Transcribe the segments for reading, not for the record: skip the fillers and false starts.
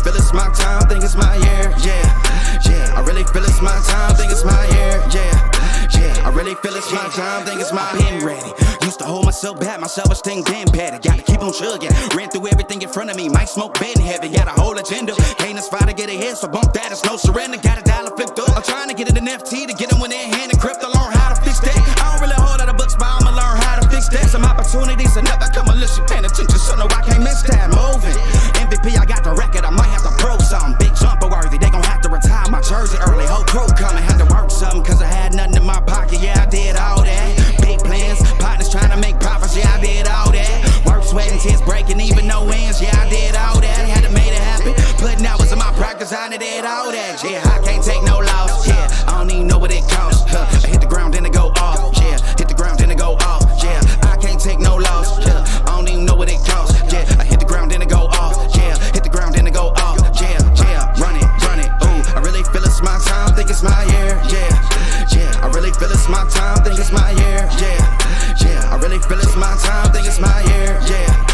feel it's my time, think it's my year, yeah. I really feel it's my time, think it's my year, yeah. I really feel it's my time, think it's my pen ready. Used to hold myself back, my self-esteem damn bad. Gotta keep on chugging, ran through everything in front of me. Might smoke bed heavy, got a whole agenda. Can't aspire to get ahead, so bump that, it's no surrender. Got a dollar flipped up, I'm trying to get it in FT to get them when they're in hand and crypto. Learn how to fix that. I don't really hold out of books, but I'ma learn how to fix that. Some opportunities are never come unless you paying attention, so no, I can't miss that. Moving, MVP, I got the record, I might have to pro something. Big jumper worthy, they gon' have to retire my jersey early. Whole crew coming, had to work something, cause I had nothing in my pocket, yeah, I did all that. Big plans, partners trying to make profits, yeah, I did all that. Work, sweat, and tears breaking, even no wins, yeah, I did all that. Had to make it happen, putting hours in my practice, I did all that, yeah. I can't take no loss, yeah, I don't even know what it costs, I hit the ground, then it go off, yeah. Hit the ground, then it go off, yeah. I can't take no loss, yeah, I don't even know what it costs, yeah. I hit the ground, then it go off, yeah. Hit the ground, then it go off, yeah. Run it, ooh, I really feel it's my time, think it's my year, yeah. I really feel it's my time, think it's my year, yeah. I really feel it's my time, think it's my year, yeah.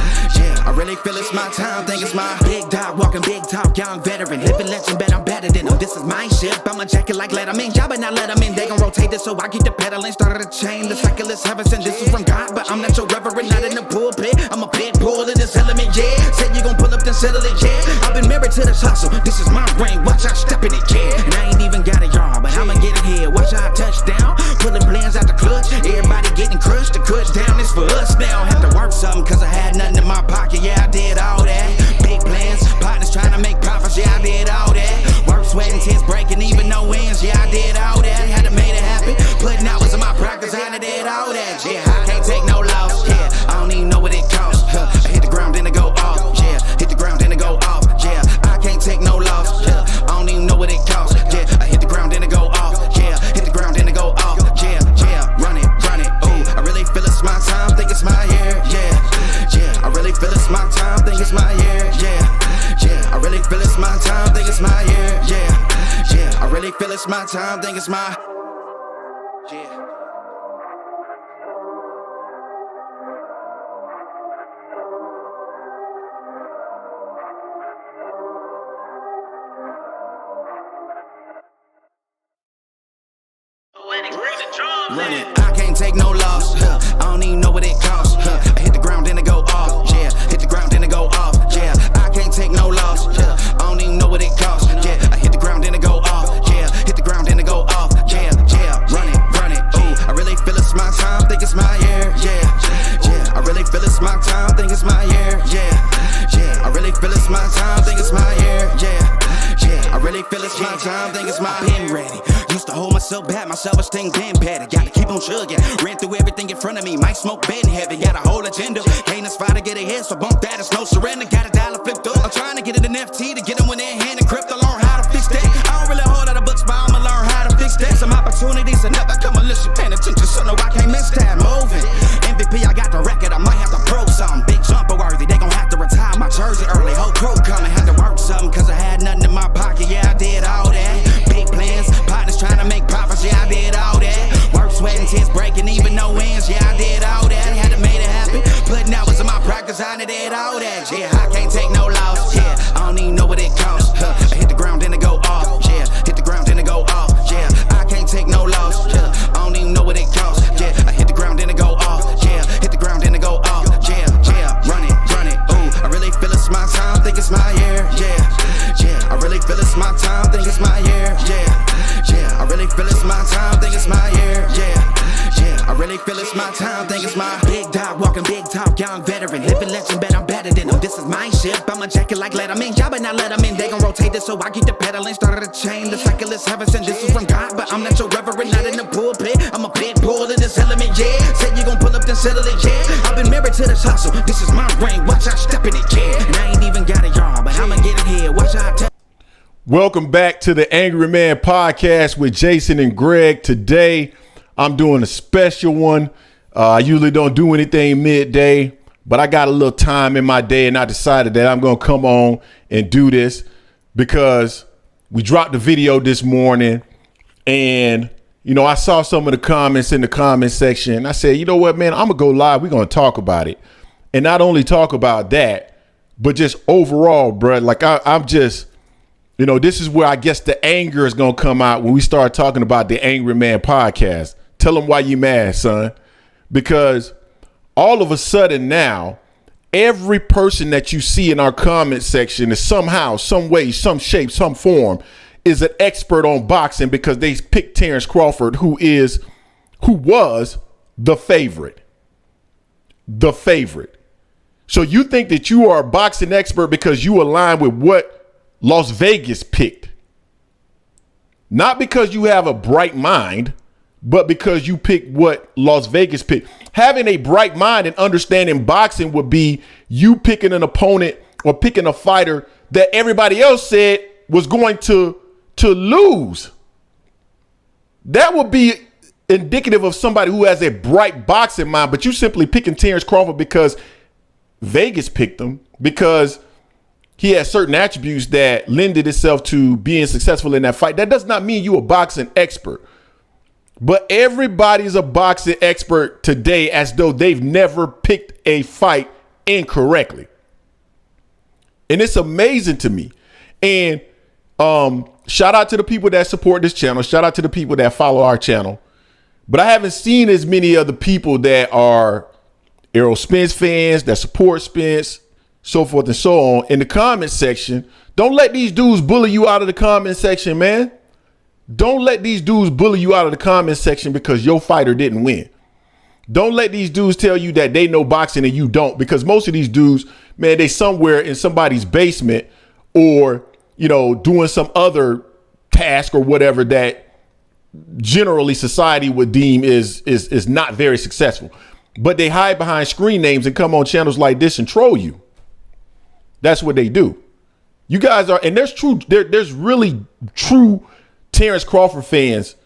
I really feel it's my time, think it's my big dog, walking big talk, young veteran, living legend, bet I'm better than them. This is my ship, I'm a jacket like Letterman, y'all better not let them in. They gon' rotate this, so I keep the pedaling, started a chain. The cycle is heaven sent, this is from God, but I'm not your reverend, not in the pulpit. I'm a pit bull in this element, yeah. Said you gon' pull up, then settle it, yeah. I've been married to this hustle, this is my ring, watch out step in it, yeah. And I ain't even got a yard, but I'ma get it here. Watch out touchdown, pulling plans out the clutch. Everybody getting crushed, the cut down is for us now. Have to work something, cause I had nothing in my pocket, yeah, I did all that. Big plans, partners trying to make profits, yeah, I did all that. Work, sweat, and tears breaking, even no wins, yeah, I did all that. Had to make it happen, putting hours in my practice, I did all that, yeah. I can't take no loss, yeah, I don't even know what it costs, I hit the ground, then it go off, yeah. Hit the ground, then it go off, yeah. I can't take no loss, yeah, I don't even know what it costs, yeah. I hit the ground, then it go off, yeah. Hit the ground, then it go off, yeah. Run it, ooh, I really feel it's my time, think it's my year, yeah. I really feel it's my time, think it's my year, yeah. I really feel it's my time, think it's my year, yeah. I really feel it's my time, think it's my, yeah. Run it, I can't take no loss, I don't even know what it costs, I hit the ground, then it go off, yeah. Hit the ground, then it go off, yeah. I can't take no loss, I don't even know what it costs, yeah. I hit the ground, then it go off, yeah. Hit the ground, then it go off, yeah. Run it, ooh, I really feel it's my time, think it's my year, yeah. I really feel it's my time, think it's my year, yeah. I really feel it's my time, think it's my year, yeah. I really feel it's my time, think it's my pen ready. Used to hold myself back, my self-esteem damn bad. Gotta keep on chugging, ran through everything in front of me. Might smoke bed heavy, got a whole agenda. Can't aspire to get ahead, so bump that, it's no surrender. Got a dollar flipped up, I'm trying to get it in FT to get them when they're in hand and crypto. Learn how to fix that. I don't really hold out of books, but I'ma learn how to fix that. Some opportunities are never come unless you paying attention, so no, I can't miss that. Moving, MVP, I got the record, I might have to pro something. Big jumper worthy, they gon' have to retire my jersey early. Whole crew coming, had to work something, cause I had nothing in my pocket, yeah, I did all that. Big plans, partners trying to make profits, yeah, I did all that. Work, sweat, and tears breaking, even no wins, yeah, I did all that. Had to make it happen, putting hours in my practice, I did all that, yeah. I can't take no loss, yeah, I don't even know what it costs, I hit the ground, then it go off, yeah. Hit the ground, then it go off, yeah. I can't take no loss, yeah, I don't even know what it costs, yeah. I hit the ground, then it go off, yeah. Hit the ground, then it go off, yeah. Run it, ooh, I really feel it's my time, think it's my year, yeah. I really feel it's my time, think it's my year, yeah. I really feel it's my time, think it's my year, yeah. I really feel it's my time, think it's my big dog, walking big talk, young veteran, living legend, bet I'm better than them. This is my ship, I'm a jacket like Letterman, y'all better not let them in. They gon' rotate this, so I keep the pedaling, started a chain. The cycle is heaven sent, this is from God, but I'm not your reverend, not in the pulpit. I'm a pit bull in this element, yeah. Said you gon' pull up, then settle it, yeah. I've been married to this hustle, this is my ring, watch out step in it, yeah. And I ain't even got a yard, but I'ma get it here, watch out. Welcome back to the Angry Man Podcast with Jason and Greg. Today, I'm doing a special one. I usually don't do anything midday, but I got a little time in my day, and I decided that I'm going to come on and do this because we dropped the video this morning, and, you know, I saw some of the comments in the comment section. I said, you know what, man, I'm going to go live. We're going to talk about it. And not only talk about that, but just overall, bro, like I'm just, this is where I guess the anger is going to come out when we start talking about the Angry Man podcast. Tell them why you mad, son. Because all of a sudden now, every person that you see in our comment section is somehow, some way, some shape, some form is an expert on boxing because they picked Terence Crawford, who was the favorite. The favorite. So you think that you are a boxing expert because you align with what Las Vegas picked. Not because you have a bright mind, but because you picked what Las Vegas picked. Having a bright mind and understanding boxing would be you picking an opponent or picking a fighter that everybody else said was going to lose. That would be indicative of somebody who has a bright boxing mind, but you simply picking Terence Crawford because Vegas picked him, because he has certain attributes that lended itself to being successful in that fight. That does not mean you a boxing expert. But everybody's a boxing expert today as though they've never picked a fight incorrectly. And it's amazing to me. And shout out to the people that support this channel. Shout out to the people that follow our channel. But I haven't seen as many other people that are Errol Spence fans, that support Spence, so forth and so on in the comment section. Don't let these dudes bully you out of the comment section, man. Don't let these dudes bully you out of the comment section because your fighter didn't win. Don't let these dudes tell you that they know boxing and you don't, because most of these dudes, man, they somewhere in somebody's basement or, doing some other task or whatever that generally society would deem is not very successful. But they hide behind screen names and come on channels like this and troll you. That's what they do. You guys are, and there's really true Terence Crawford fans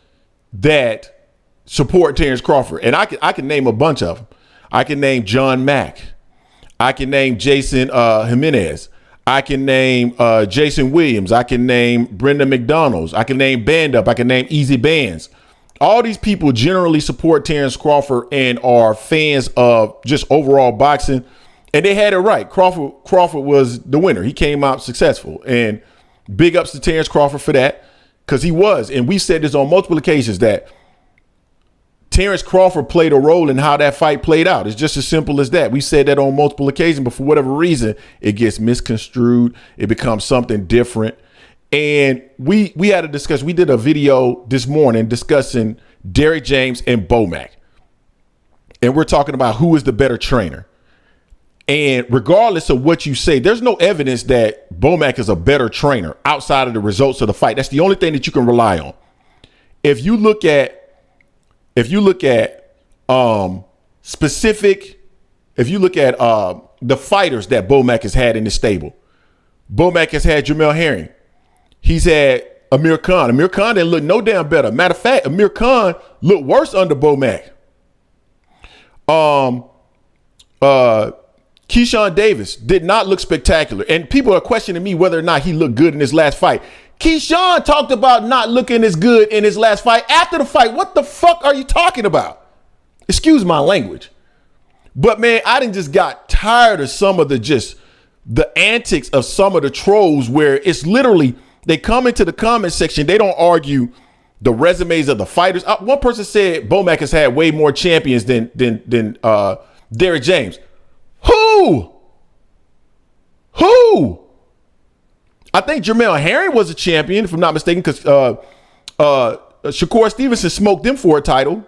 that support Terence Crawford. And I can name a bunch of them. I can name John Mack. I can name Jason Jimenez. I can name Jason Williams. I can name Brenda McDonald's. I can name Band Up. I can name Easy Bands. All these people generally support Terence Crawford and are fans of just overall boxing. And they had it right. Crawford was the winner. He came out successful. And big ups to Terence Crawford for that. Because he was, and we said this on multiple occasions, that Terence Crawford played a role in how that fight played out. It's just as simple as that. We said that on multiple occasions, but for whatever reason, it gets misconstrued. It becomes something different. And we had a discussion. We did a video this morning discussing Derrick James and Bomac. And we're talking about who is the better trainer. And regardless of what you say, there's no evidence that Bomac is a better trainer outside of the results of the fight. That's the only thing that you can rely on. If you look at the fighters that Bomac has had in the stable, Bomac has had Jermell Herring. He's had Amir Khan. Amir Khan didn't look no damn better. Matter of fact, Amir Khan looked worse under Bomac. Keyshawn Davis did not look spectacular. And people are questioning me whether or not he looked good in his last fight. Keyshawn talked about not looking as good in his last fight after the fight. What the fuck are you talking about? Excuse my language. But man, I done just got tired of some of the antics of some of the trolls where it's literally, they come into the comment section. They don't argue the resumes of the fighters. One person said Bomac has had way more champions than Derrick James. Who? I think Jermell Herring was a champion, if I'm not mistaken, because Shakur Stevenson smoked them for a title.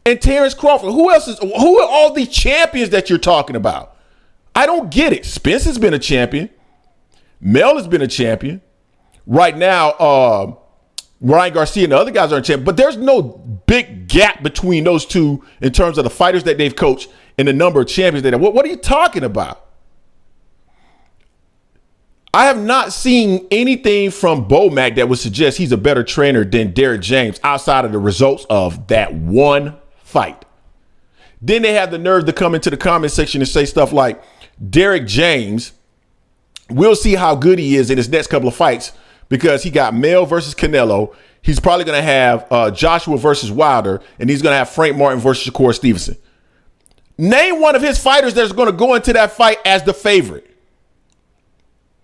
And Terence Crawford. Who are all these champions that you're talking about? I don't get it. Spence has been a champion. Mel has been a champion. Right now, Ryan Garcia and the other guys aren't champions. But there's no big gap between those two in terms of the fighters that they've coached and the number of champions that what are you talking about? I have not seen anything from Bomac that would suggest he's a better trainer than Derrick James outside of the results of that one fight. Then they have the nerve to come into the comment section and say stuff like, Derrick James, we'll see how good he is in his next couple of fights because he got Mel versus Canelo. He's probably going to have Joshua versus Wilder, and he's going to have Frank Martin versus Shakur Stevenson. Name one of his fighters that's going to go into that fight as the favorite.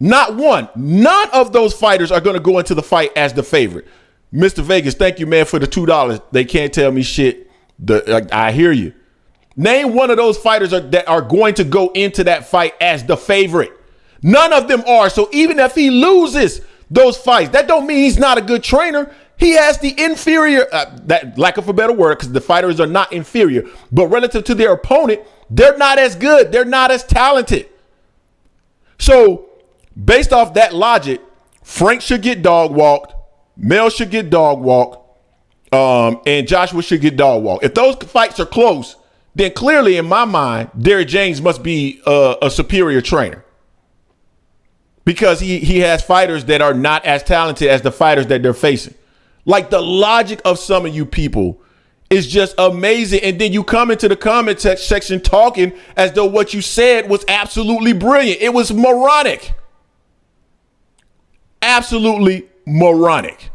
Not one. None of those fighters are going to go into the fight as the favorite. Mr. Vegas, thank you, man, for the $2. They can't tell me shit. I hear you. Name one of those fighters that are going to go into that fight as the favorite. None of them are. So even if he loses those fights, that don't mean he's not a good trainer. He has the inferior, that lack of a better word, because the fighters are not inferior, but relative to their opponent, they're not as good. They're not as talented. So based off that logic, Frank should get dog walked. Mel should get dog walked. And Joshua should get dog walked. If those fights are close, then clearly in my mind, Derrick James must be a superior trainer. Because he has fighters that are not as talented as the fighters that they're facing. Like, the logic of some of you people is just amazing. And then you come into the comment section talking as though what you said was absolutely brilliant. It was moronic. Absolutely moronic.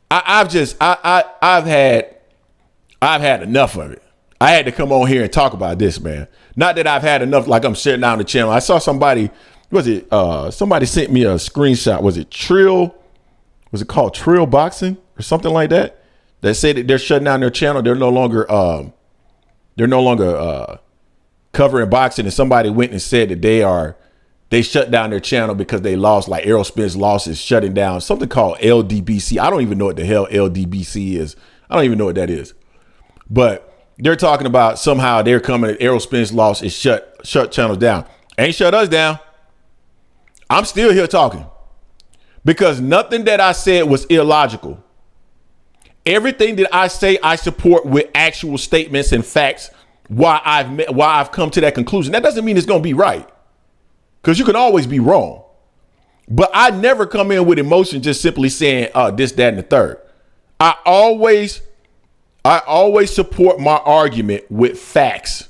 I've had enough of it. I had to come on here and talk about this, man. Not that I've had enough, like I'm shutting down the channel. I saw somebody, somebody sent me a screenshot. Was it Trill? Was it called Trill Boxing or something like that? That said that they're shutting down their channel. They're no longer covering boxing. And somebody went and said that they shut down their channel because they lost, like Errol Spence lost is shutting down something called LDBC. I don't even know what the hell LDBC is. I don't even know what that is. But they're talking about somehow they're coming. Errol Spence lost is shut channels down. Ain't shut us down. I'm still here talking because nothing that I said was illogical. Everything that I say, I support with actual statements and facts. Why I've come to that conclusion. That doesn't mean it's going to be right, because you can always be wrong. But I never come in with emotion, just simply saying this, that, and the third. I always support my argument with facts.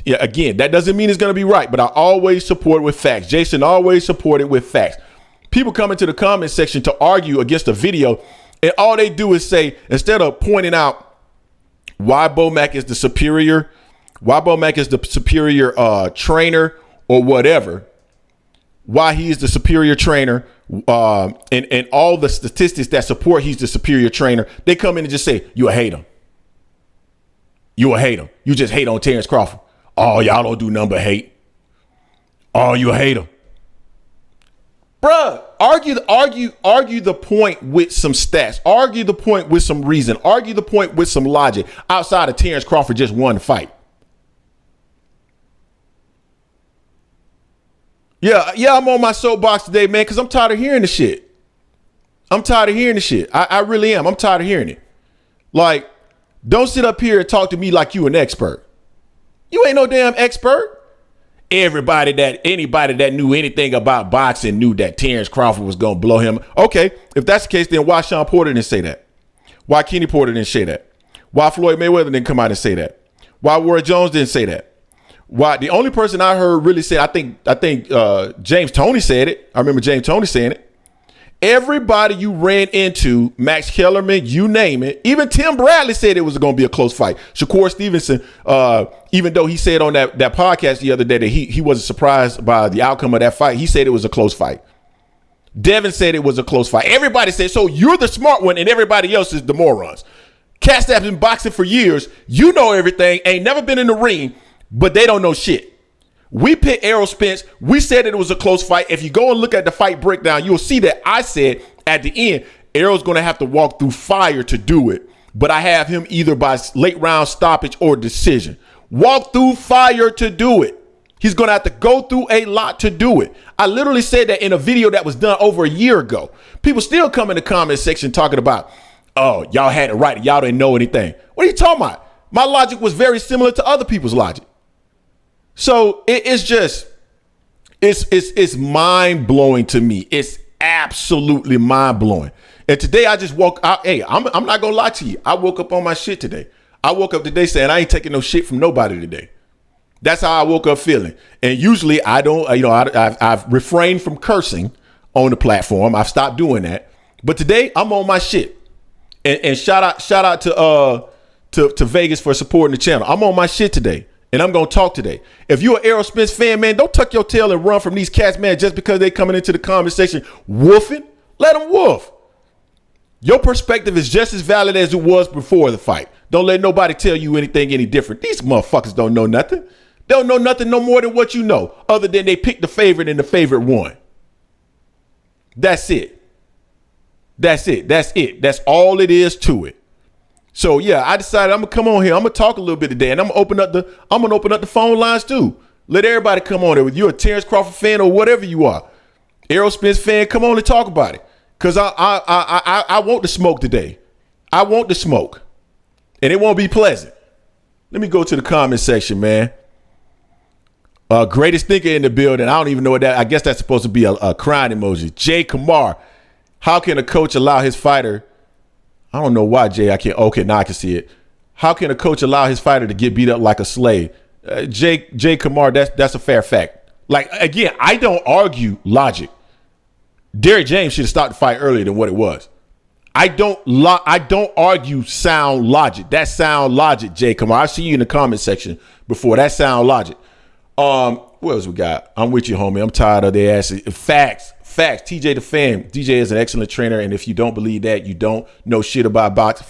Yeah, again, that doesn't mean it's going to be right, but I always support it with facts. Jason always supported with facts. People come into the comment section to argue against a video, and all they do is say, instead of pointing out why Bomac is the superior trainer or whatever, why he is the superior trainer, and all the statistics that support he's the superior trainer, they come in and just say, you a hater. You a hater. You just hate on Terence Crawford. Oh, y'all don't do nothing but hate. Oh, you a hater. Bruh, argue the point with some stats. Argue the point with some reason. Argue the point with some logic outside of Terence Crawford just won the fight. Yeah, I'm on my soapbox today, man, because I'm tired of hearing the shit. I really am. I'm tired of hearing it. Like, don't sit up here and talk to me like you an expert. You ain't no damn expert. Anybody that knew anything about boxing knew that Terence Crawford was going to blow him. Okay, if that's the case, then why Sean Porter didn't say that? Why Kenny Porter didn't say that? Why Floyd Mayweather didn't come out and say that? Why Roy Jones didn't say that? Why the only person I heard really say, I think James Toney said it. I remember James Toney saying it. Everybody you ran into, Max Kellerman, you name it, even Tim Bradley said it was going to be a close fight. Shakur Stevenson, even though he said on that podcast the other day that he wasn't surprised by the outcome of that fight, he said it was a close fight. Devin said it was a close fight. Everybody said, so you're the smart one and everybody else is the morons. Cats that have been boxing for years, you know everything, ain't never been in the ring, but they don't know shit. We picked Errol Spence. We said that it was a close fight. If you go and look at the fight breakdown, you'll see that I said at the end, Errol's going to have to walk through fire to do it. But I have him either by late round stoppage or decision. Walk through fire to do it. He's going to have to go through a lot to do it. I literally said that in a video that was done over a year ago. People still come in the comment section talking about, oh, y'all had it right. Y'all didn't know anything. What are you talking about? My logic was very similar to other people's logic. So it's mind blowing to me. It's absolutely mind blowing. And today I just woke out. Hey, I'm not going to lie to you. I woke up on my shit today. I woke up today saying I ain't taking no shit from nobody today. That's how I woke up feeling. And usually I don't, I've refrained from cursing on the platform. I've stopped doing that. But today I'm on my shit. And shout out to Vegas for supporting the channel. I'm on my shit today. And I'm going to talk today. If you're an Errol Spence fan, man, don't tuck your tail and run from these cats, man, just because they coming into the comment section woofing. Let them woof. Your perspective is just as valid as it was before the fight. Don't let nobody tell you anything any different. These motherfuckers don't know nothing. They don't know nothing no more than what you know, other than they picked the favorite and the favorite won. That's it. That's it. That's it. That's all it is to it. So yeah, I decided I'm gonna come on here. I'm gonna talk a little bit today, and I'm gonna open up the phone lines too. Let everybody come on there. Whether you're a Terence Crawford fan or whatever you are, Errol Spence fan, come on and talk about it. Cause I want the smoke today. I want the smoke, and it won't be pleasant. Let me go to the comment section, man. Greatest thinker in the building. I don't even know what that. I guess that's supposed to be a crying emoji. Jay Kamar. How can a coach allow his fighter? I don't know why, Jay. I can't. Okay, now I can see it. How can a coach allow his fighter to get beat up like a slave? Jay Kamar, that's a fair fact. Like, again, I don't argue logic. Derrick James should have stopped the fight earlier than what it was. I don't argue sound logic. That sound logic, Jay Kamar. I see you in the comment section before. That sound logic. What else we got? I'm with you, homie. I'm tired of their asses. Facts. TJ the Fan. DJ is an excellent trainer, and if you don't believe that, you don't know shit about boxing.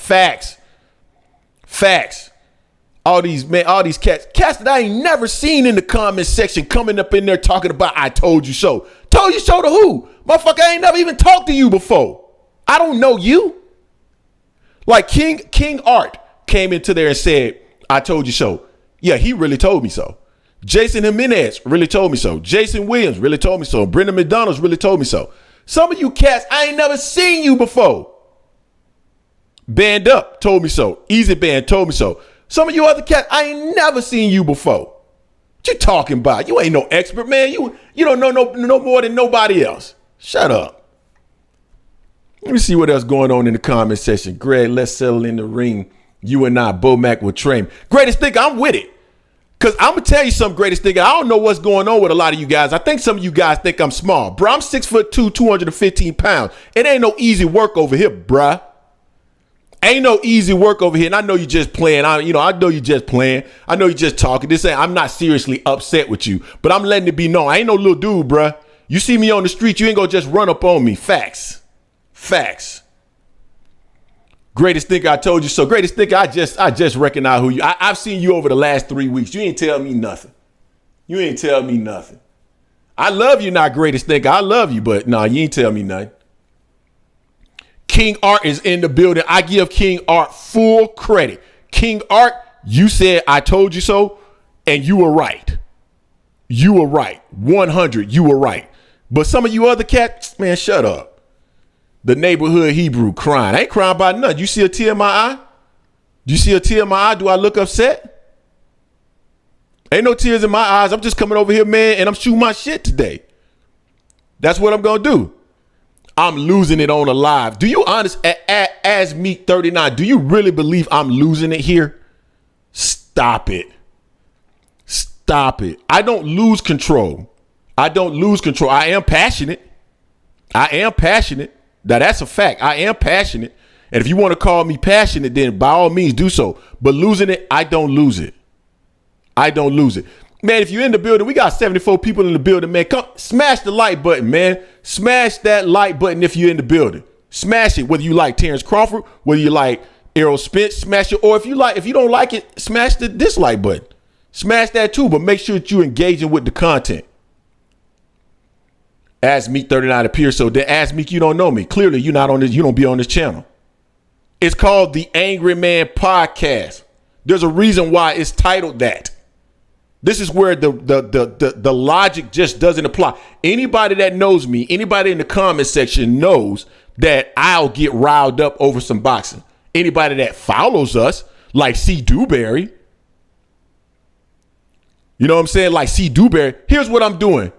Facts. All these cats that I ain't never seen in the comment section coming up in there talking about I told you so. Told you so to who? Motherfucker, I ain't never even talked to you before. I don't know you. Like King Art came into there and said, I told you so. Yeah, he really told me so. Jason Jimenez really told me so. Jason Williams really told me so. Brendan McDonald's really told me so. Some of you cats, I ain't never seen you before. Band Up told me so. Easy Band told me so. Some of you other cats, I ain't never seen you before. What you talking about? You ain't no expert, man. You don't know no more than nobody else. Shut up. Let me see what else going on in the comment section. Greg, let's settle in the ring. You and I, Bomac will train. Greatest thinker, I'm with it. Because I'm going to tell you something, greatest thinker. I don't know what's going on with a lot of you guys. I think some of you guys think I'm small. Bro, I'm 6'2", 215 pounds. It ain't no easy work over here, bruh. Ain't no easy work over here. And I know you just playing. I know you just playing. I know you just talking. I'm not seriously upset with you. But I'm letting it be known. I ain't no little dude, bruh. You see me on the street, you ain't going to just run up on me. Facts. Greatest thinker, I told you so. Greatest thinker, I just recognize who you. I've seen you over the last 3 weeks. You ain't tell me nothing. I love you, not greatest thinker. I love you, but nah, you ain't tell me nothing. King Art is in the building. I give King Art full credit. King Art, you said I told you so, and you were right. 100, you were right. But some of you other cats, man, shut up. The neighborhood Hebrew crying. I ain't crying about nothing. You see a tear in my eye? Do I look upset? Ain't no tears in my eyes. I'm just coming over here, man, and I'm shooting my shit today. That's what I'm going to do. I'm losing it on the live. Do you honest, as Meek 39, do you really believe I'm losing it here? Stop it. I don't lose control. I am passionate. Now, that's a fact. I am passionate. And if you want to call me passionate, then by all means do so. But losing it, I don't lose it. Man, if you're in the building, we got 74 people in the building, man. Come smash the like button, man. Smash that like button if you're in the building. Smash it, whether you like Terence Crawford, whether you like Errol Spence, smash it. Or if you don't like it, smash the dislike button. Smash that too, but make sure that you're engaging with the content. Ask Meek 39 appears, so then ask Meek, you don't know me. Clearly, you're not on this, you don't be on this channel. It's called the Angry Man Podcast. There's a reason why it's titled that. This is where the logic just doesn't apply. Anybody that knows me, anybody in the comment section knows that I'll get riled up over some boxing. Anybody that follows us, like C. Dewberry, you know what I'm saying? Like C. Dewberry. Here's what I'm doing.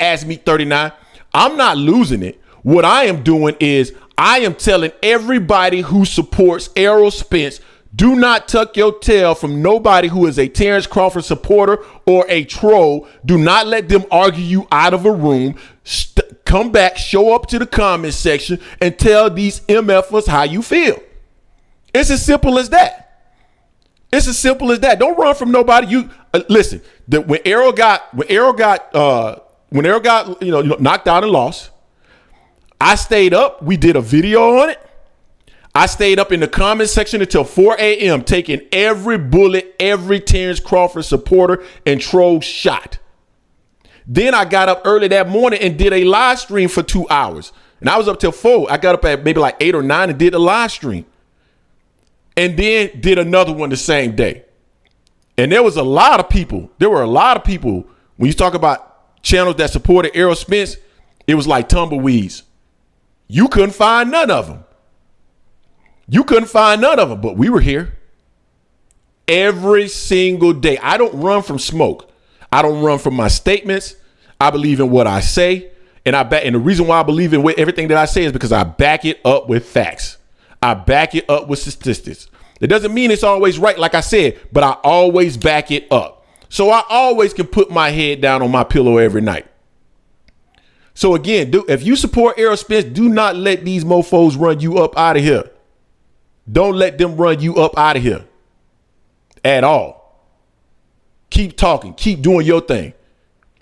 Ask me 39. I'm not losing it. What I am doing is I am telling everybody who supports Errol Spence, do not tuck your tail from nobody who is a Terence Crawford supporter or a troll. Do not let them argue you out of a room. Come back, show up to the comment section and tell these MFers how you feel. It's as simple as that. It's as simple as that. Don't run from nobody. You listen. When Errol got knocked out and lost, I stayed up. We did a video on it. I stayed up in the comment section until 4 a.m. taking every bullet, every Terence Crawford supporter and troll shot. Then I got up early that morning and did a live stream for 2 hours. And I was up till 4. I got up at maybe like 8 or 9 and did a live stream. And then did another one the same day. And there were a lot of people, when you talk about channels that supported Errol Spence, it was like tumbleweeds. You couldn't find none of them. But we were here every single day. I don't run from smoke. I don't run from my statements. I believe in what I say. And the reason why I believe in everything that I say is because I back it up with facts. I back it up with statistics. It doesn't mean it's always right, like I said, but I always back it up. So I always can put my head down on my pillow every night. So again, if you support Errol Spence, do not let these mofos run you up out of here. Don't let them run you up out of here at all. Keep talking. Keep doing your thing.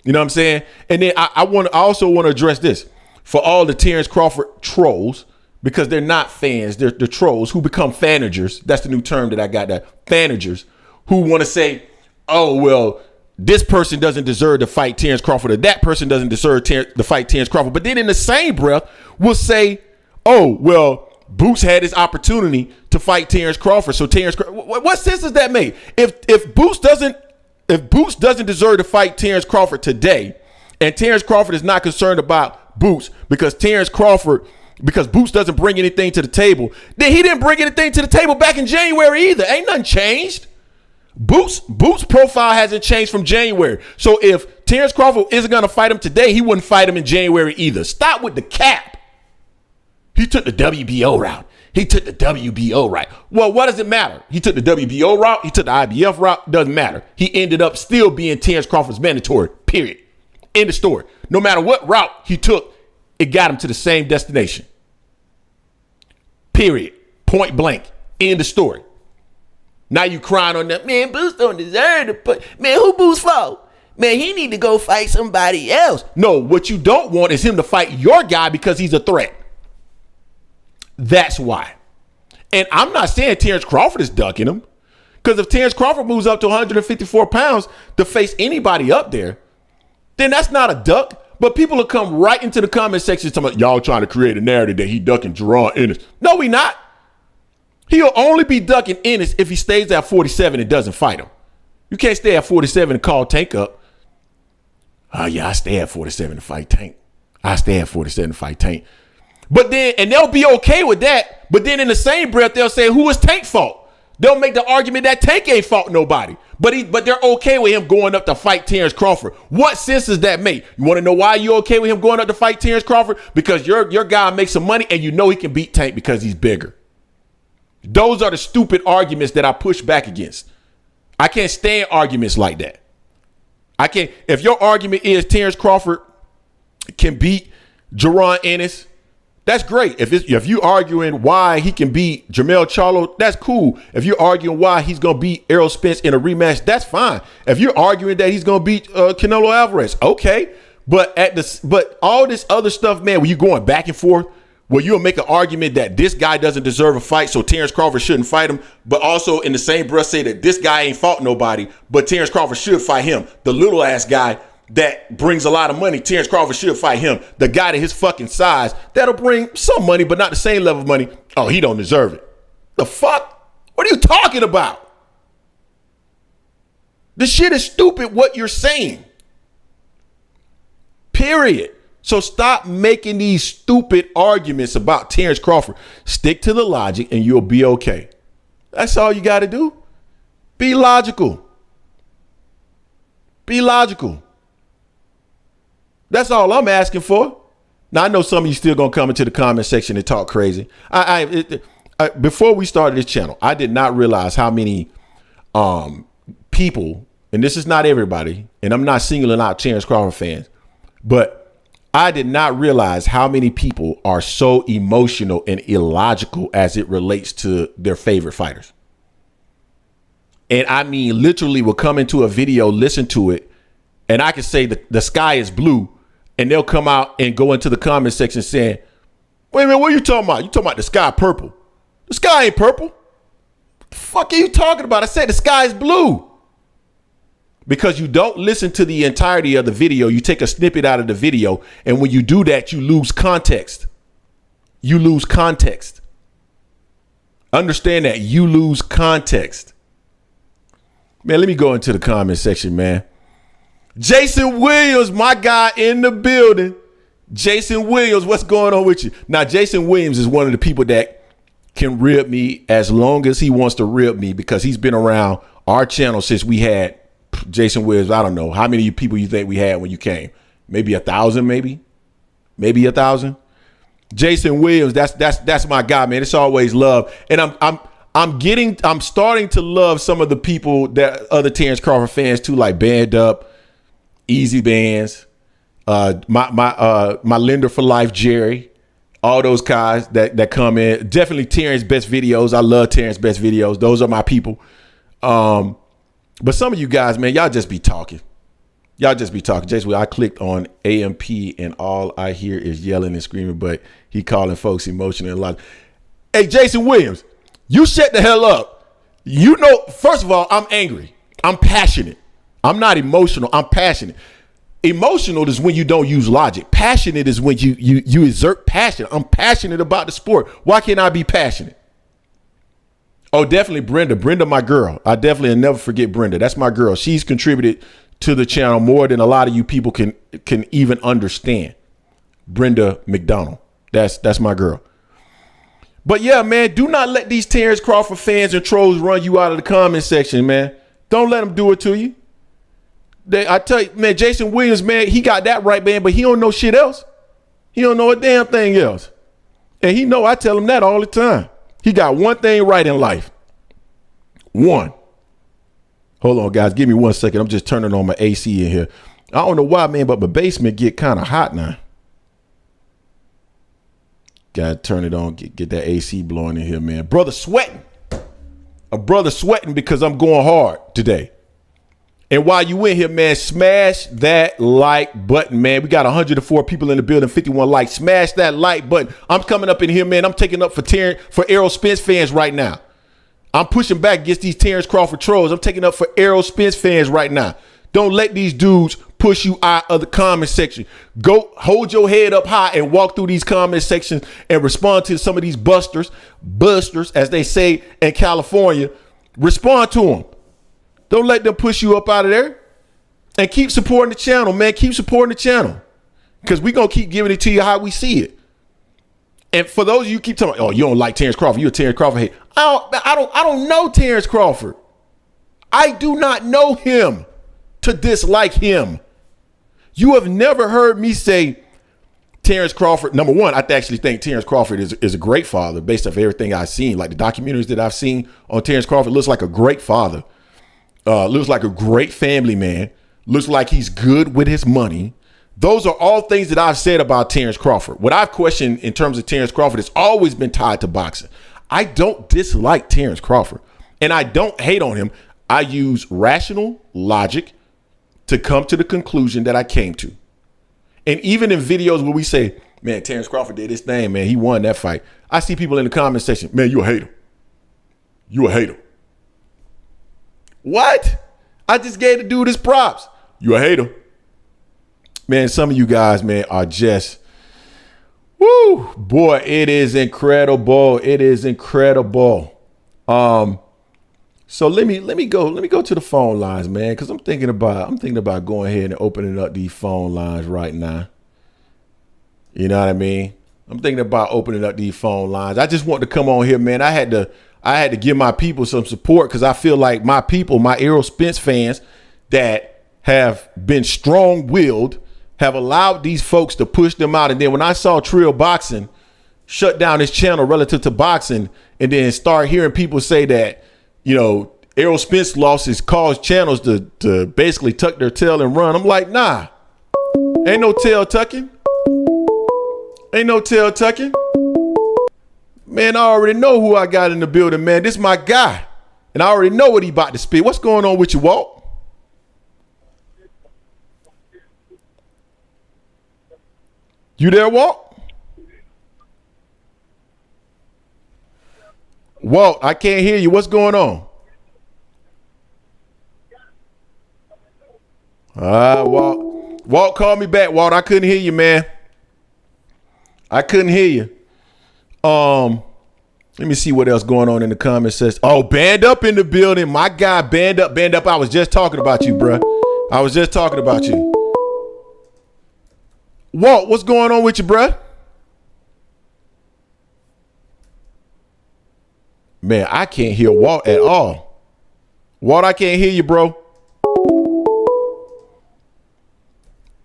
You know what I'm saying? And then I also want to address this for all the Terence Crawford trolls, because they're not fans. They're trolls who become fanagers. That's the new term that I got, that fanagers, who want to say, oh, well, this person doesn't deserve to fight Terence Crawford, or that person doesn't deserve to fight Terence Crawford. But then in the same breath will say, oh, well, Boots had his opportunity to fight Terence Crawford. So what sense does that make? If Boots doesn't deserve to fight Terence Crawford today, and Terence Crawford is not concerned about Boots because Boots doesn't bring anything to the table, then he didn't bring anything to the table back in January either. Ain't nothing changed. Boots' profile hasn't changed from January. So if Terence Crawford isn't going to fight him today, he wouldn't fight him in January either. Stop with the cap. He took the WBO route. Well, what does it matter? He took the WBO route. He took the IBF route. Doesn't matter. He ended up still being Terence Crawford's mandatory, period. End of story. No matter what route he took, it got him to the same destination. Period. Point blank. End of story. Now you crying on that, man, Boots don't deserve to put, man, who Boots for? Man, he need to go fight somebody else. No, what you don't want is him to fight your guy because he's a threat. That's why. And I'm not saying Terence Crawford is ducking him, because if Terence Crawford moves up to 154 pounds to face anybody up there, then that's not a duck. But people will come right into the comment section talking about y'all trying to create a narrative that he ducking Jermell Ennis. No, he not. He'll only be ducking Ennis if he stays at 47 and doesn't fight him. You can't stay at 47 and call Tank up. Oh, yeah, I stay at 47 to fight Tank. But then, and they'll be okay with that. But then in the same breath, they'll say, who is Tank's fault? They'll make the argument that Tank ain't fought nobody. But they're okay with him going up to fight Terence Crawford. What sense does that make? You want to know why you're okay with him going up to fight Terence Crawford? Because your guy makes some money and you know he can beat Tank because he's bigger. Those are the stupid arguments that I push back against. I can't stand arguments like that. I can't. If your argument is Terence Crawford can beat Jermell Ennis, that's great. If you arguing why he can beat Jermell Charlo, that's cool. If you're arguing why he's gonna beat Errol Spence in a rematch, that's fine. If you're arguing that he's gonna beat Canelo Alvarez, okay. But all this other stuff, man, when you going back and forth, where you'll make an argument that this guy doesn't deserve a fight, so Terence Crawford shouldn't fight him, but also in the same breath say that this guy ain't fought nobody, but Terence Crawford should fight him. The little ass guy that brings a lot of money, Terence Crawford should fight him. The guy to his fucking size, that'll bring some money, but not the same level of money. Oh, he don't deserve it. The fuck? What are you talking about? This shit is stupid what you're saying. Period. So stop making these stupid arguments about Terence Crawford. Stick to the logic and you'll be okay. That's all you got to do. Be logical. Be logical. That's all I'm asking for. Now, I know some of you still going to come into the comment section and talk crazy. Before we started this channel, I did not realize how many people, and this is not everybody, and I'm not singling out Terence Crawford fans, but I did not realize how many people are so emotional and illogical as it relates to their favorite fighters. And I mean, literally will come into a video, listen to it, and I can say the sky is blue, and they'll come out and go into the comment section saying, wait a minute, what are you talking about? You talking about the sky purple. The sky ain't purple. What the fuck are you talking about? I said the sky is blue. Because you don't listen to the entirety of the video. You take a snippet out of the video, and when you do that, you lose context. You lose context. Understand that you lose context. Man, let me go into the comment section, man. Jason Williams, my guy in the building. Jason Williams, what's going on with you? Now, Jason Williams is one of the people that can rib me as long as he wants to rib me because he's been around our channel since we had Jason Williams. I don't know. How many people you think we had when you came? Maybe 1,000, maybe 1,000. Jason Williams, that's my guy, man. It's always love. And I'm starting to love some of the people that other Terence Crawford fans too, like Band Up, Easy Bands, my lender for life, Jerry, all those guys that come in. Definitely Terrence best videos. I love Terrence best videos. Those are my people. But some of you guys, man, y'all just be talking. Jason, I clicked on AMP and all I hear is yelling and screaming, but he calling folks emotional and a lot. Hey, Jason Williams, you shut the hell up. You know, first of all, I'm angry. I'm passionate. I'm not emotional. I'm passionate. Emotional is when you don't use logic. Passionate is when you exert passion. I'm passionate about the sport. Why can't I be passionate? Oh, definitely Brenda. Brenda, my girl. I definitely will never forget Brenda. That's my girl. She's contributed to the channel more than a lot of you people can even understand. Brenda McDonald. That's my girl. But yeah, man, do not let these Terence Crawford fans and trolls run you out of the comment section, man. Don't let them do it to you. I tell you, man, Jason Williams, man, he got that right, man, but he don't know shit else. He don't know a damn thing else. And he know I tell him that all the time. He got one thing right in life. One. Hold on, guys. Give me 1 second. I'm just turning on my AC in here. I don't know why, man, but my basement get kind of hot now. Gotta turn it on. Get that AC blowing in here, man. Brother sweating. A brother sweating because I'm going hard today. And while you in here, man, smash that like button, man. We got 104 people in the building, 51 likes. Smash that like button. I'm coming up in here, man. I'm taking up for Errol Spence fans right now. I'm pushing back against these Terence Crawford trolls. I'm taking up for Errol Spence fans right now. Don't let these dudes push you out of the comment section. Go hold your head up high and walk through these comment sections and respond to some of these busters, as they say in California. Respond to them. Don't let them push you up out of there. And keep supporting the channel, man. Keep supporting the channel. Because we're going to keep giving it to you how we see it. And for those of you keep talking, oh, you don't like Terence Crawford. You're a Terence Crawford hater. I don't know Terence Crawford. I do not know him to dislike him. You have never heard me say Terence Crawford. Number one, I actually think Terence Crawford is a great father based off everything I've seen. Like the documentaries that I've seen on Terence Crawford, looks like a great father. Looks like a great family man. Looks like he's good with his money. Those are all things that I've said about Terence Crawford. What I've questioned in terms of Terence Crawford has always been tied to boxing. I don't dislike Terence Crawford and I don't hate on him. I use rational logic to come to the conclusion that I came to. And even in videos where we say, man, Terence Crawford did his thing, man, he won that fight. I see people in the comment section, man, you a hater. You a hater. What? I just gave the dude his props. You a hater. Man, some of you guys, man, are just, woo, boy, it is incredible. It is incredible. So let me go to the phone lines, man, because I'm thinking about going ahead and opening up these phone lines right now. You know what I mean? I'm thinking about opening up these phone lines. I just want to come on here, man. I had to give my people some support because I feel like my people, my Errol Spence fans that have been strong-willed, have allowed these folks to push them out. And then when I saw Trill Boxing shut down his channel relative to boxing and then start hearing people say that, you know, Errol Spence losses caused channels to basically tuck their tail and run. I'm like, nah, ain't no tail tucking. Ain't no tail tucking. Man, I already know who I got in the building, man. This is my guy. And I already know what he about to spit. What's going on with you, Walt? You there, Walt? Walt, I can't hear you. What's going on? Walt, call me back, Walt. I couldn't hear you, man. I couldn't hear you. Let me see what else going on in the comments. Says, oh, Band Up in the building. My guy, Band Up. Band Up, I was just talking about you, bruh. I was just talking about you. Walt, what's going on with you, bruh? Man, I can't hear Walt at all. Walt, I can't hear you, bro.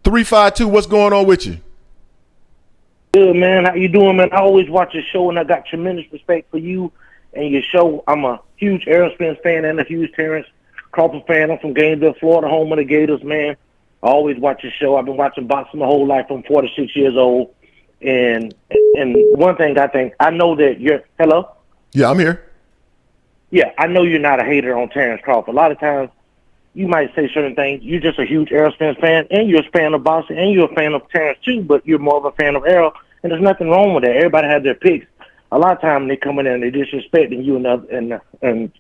352, what's going on with you? Good, man. How you doing, man? I always watch your show, and I got tremendous respect for you and your show. I'm a huge Errol Spence fan and a huge Terence Crawford fan. I'm from Gainesville, Florida, home of the Gators, man. I always watch your show. I've been watching boxing my whole life. I'm 46 years old. And one thing I know that you're – hello? Yeah, I'm here. Yeah, I know you're not a hater on Terence Crawford. A lot of times you might say certain things. You're just a huge Errol Spence fan, and you're a fan of boxing, and you're a fan of Terence too, but you're more of a fan of Errol, and there's nothing wrong with that. Everybody has their picks. A lot of times they come in there and they're disrespecting you and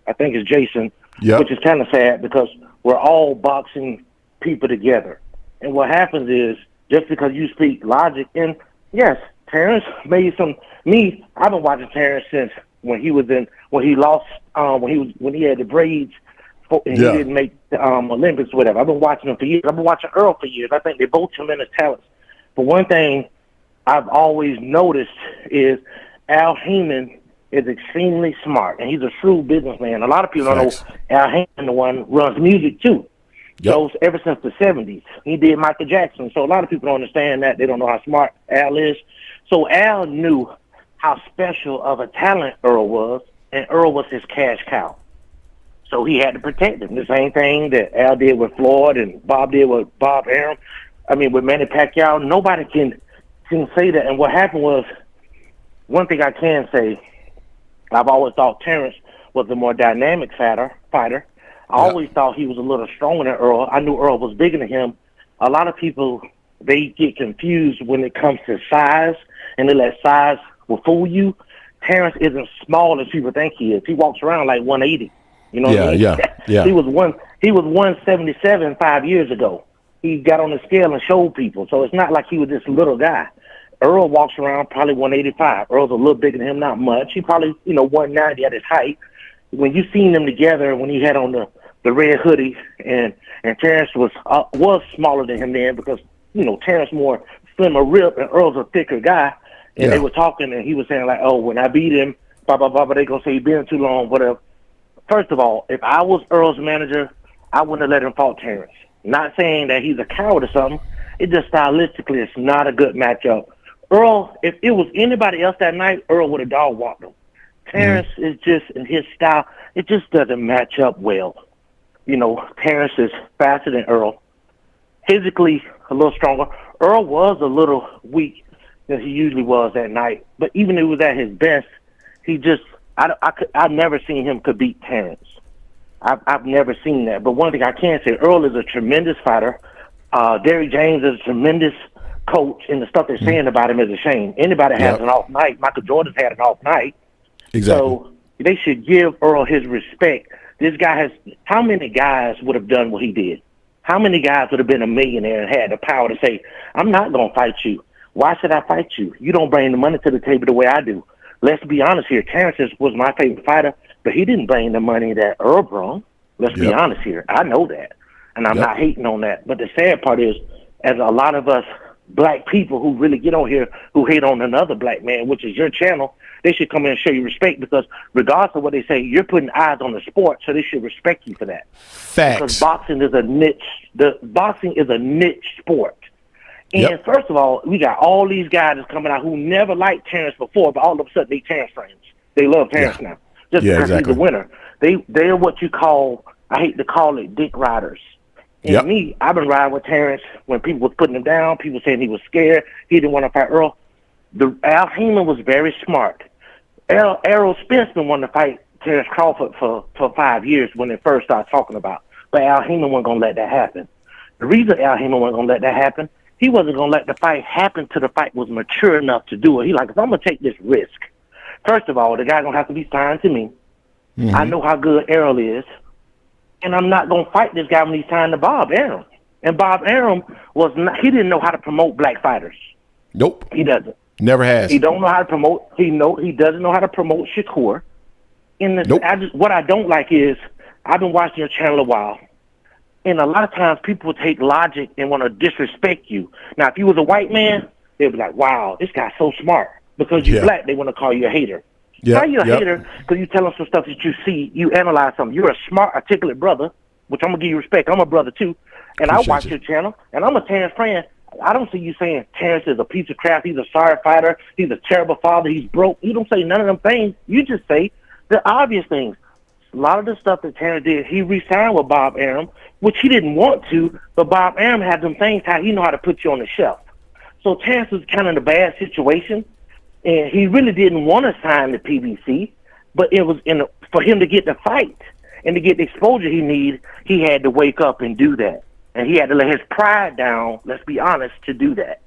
I think it's Jason, yep. Which is kind of sad because we're all boxing people together. And what happens is just because you speak logic, and yes, Terence made some – I've been watching Terence since when he had the braids – and he didn't make the Olympics or whatever. I've been watching him for years. I've been watching Earl for years. I think they're both tremendous talents. But one thing I've always noticed is Al Haymon is extremely smart, and he's a shrewd businessman. A lot of people don't know Al Haymon, the one runs music too. Yep. So ever since the 70s, he did Michael Jackson. So a lot of people don't understand that. They don't know how smart Al is. So Al knew how special of a talent Earl was, and Earl was his cash cow. So he had to protect him. The same thing that Al did with Floyd and Bob did with Bob Arum. I mean, with Manny Pacquiao, nobody can say that. And what happened was, one thing I can say, I've always thought Terence was the more dynamic fighter. I always thought he was a little stronger than Earl. I knew Earl was bigger than him. A lot of people, they get confused when it comes to size, and they let size will fool you. Terence isn't small as people think he is. He walks around like 180. You know what I mean? Yeah. He was 177 5 years ago. He got on the scale and showed people. So it's not like he was this little guy. Earl walks around probably 185. Earl's a little bigger than him, not much. He probably, 190 at his height. When you seen them together, when he had on the red hoodie, and Terence was smaller than him then because, Terence more slimmer rip and Earl's a thicker guy. And they were talking, and he was saying like, oh, when I beat him, blah, blah, blah, they going to say he been too long, whatever. First of all, if I was Earl's manager, I wouldn't have let him fight Terence. Not saying that he's a coward or something. It just stylistically, it's not a good matchup. Earl, if it was anybody else that night, Earl would have dog walked him. Terence is just, in his style, it just doesn't match up well. Terence is faster than Earl. Physically, a little stronger. Earl was a little weak than he usually was that night. But even if he was at his best, he just... I've never seen him could beat Terence. I've never seen that. But one thing I can say, Earl is a tremendous fighter. Derrick James is a tremendous coach, and the stuff they're saying about him is a shame. Anybody has an off night. Michael Jordan's had an off night. Exactly. So they should give Earl his respect. This guy has – how many guys would have done what he did? How many guys would have been a millionaire and had the power to say, I'm not going to fight you. Why should I fight you? You don't bring the money to the table the way I do. Let's be honest here. Terence was my favorite fighter, but he didn't bring the money that Earl brought. Let's be honest here. I know that, and I'm not hating on that. But the sad part is, as a lot of us black people who really get on here who hate on another black man, which is your channel, they should come in and show you respect because regardless of what they say, you're putting eyes on the sport, so they should respect you for that. Facts. Because boxing is a niche. Boxing is a niche sport. And first of all, we got all these guys that's coming out who never liked Terence before, but all of a sudden they Terence friends. They love Terence now. Just because he's a winner. They're what you call, I hate to call it, dick riders. And me, I've been riding with Terence when people was putting him down, people saying he was scared, he didn't want to fight Earl. Al Haymon was very smart. Errol Spence didn't want to fight Terence Crawford for 5 years when they first started talking about. But Al Haymon wasn't going to let that happen. The reason Al Haymon wasn't going to let that happen, he wasn't going to let the fight happen till the fight was mature enough to do it. He like, if I'm going to take this risk, first of all, the guy's going to have to be signed to me. Mm-hmm. I know how good Errol is. And I'm not going to fight this guy when he's signed to Bob Arum. And Bob Arum he didn't know how to promote black fighters. Nope. He doesn't. Never has. He don't know how to promote. He doesn't know how to promote Shakur. Nope. What I don't like is I've been watching your channel a while, and a lot of times people take logic and want to disrespect you. Now, if you was a white man, they'd be like, "Wow, this guy's so smart." Because you're black, they want to call you a hater. How you a hater? Because you tell them some stuff that you see, you analyze something. You're a smart, articulate brother, which I'm gonna give you respect. I'm a brother too, and I watch your channel, and I'm a Terence fan. I don't see you saying Terence is a piece of crap. He's a sorry fighter. He's a terrible father. He's broke. You don't say none of them things. You just say the obvious things. A lot of the stuff that Terence did, he re-signed with Bob Arum, which he didn't want to, but Bob Arum had them things how he know how to put you on the shelf. So Terence was kind of in a bad situation, and he really didn't want to sign the PBC, but it was for him to get the fight and to get the exposure he needed, he had to wake up and do that. And he had to let his pride down, let's be honest, to do that.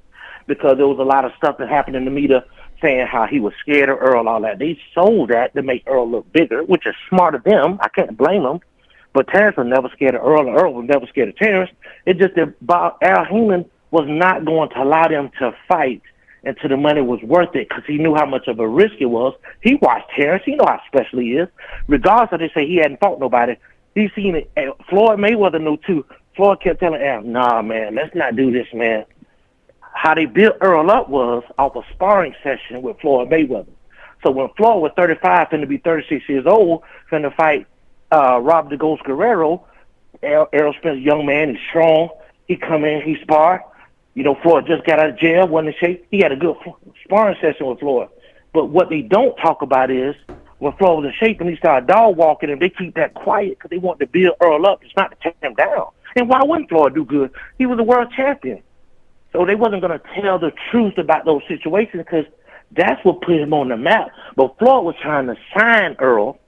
Because there was a lot of stuff that happened in the media saying how he was scared of Errol, all that. They sold that to make Errol look bigger, which is smart of them. I can't blame them. But Terence was never scared of Errol, and Errol was never scared of Terence. It's just that Al Haymon was not going to allow them to fight until the money was worth it, because he knew how much of a risk it was. He watched Terence. He know how special he is. Regardless of they say he hadn't fought nobody, he's seen it. Floyd Mayweather knew too. Floyd kept telling Al, "Nah, man, let's not do this, man." How they built Errol up was off a sparring session with Floyd Mayweather. So when Floyd was 35, finna be 36 years old, finna fight Rob the Ghost Guerrero, Errol Spence, young man, he's strong. He come in, he sparred. You know, Floyd just got out of jail, wasn't in shape. He had a good sparring session with Floyd. But what they don't talk about is when Floyd was in shape and he started dog walking, and they keep that quiet because they want to build Errol up. It's not to tear him down. And why wouldn't Floyd do good? He was a world champion. So they wasn't going to tell the truth about those situations because that's what put him on the map. But Floyd was trying to sign Errol,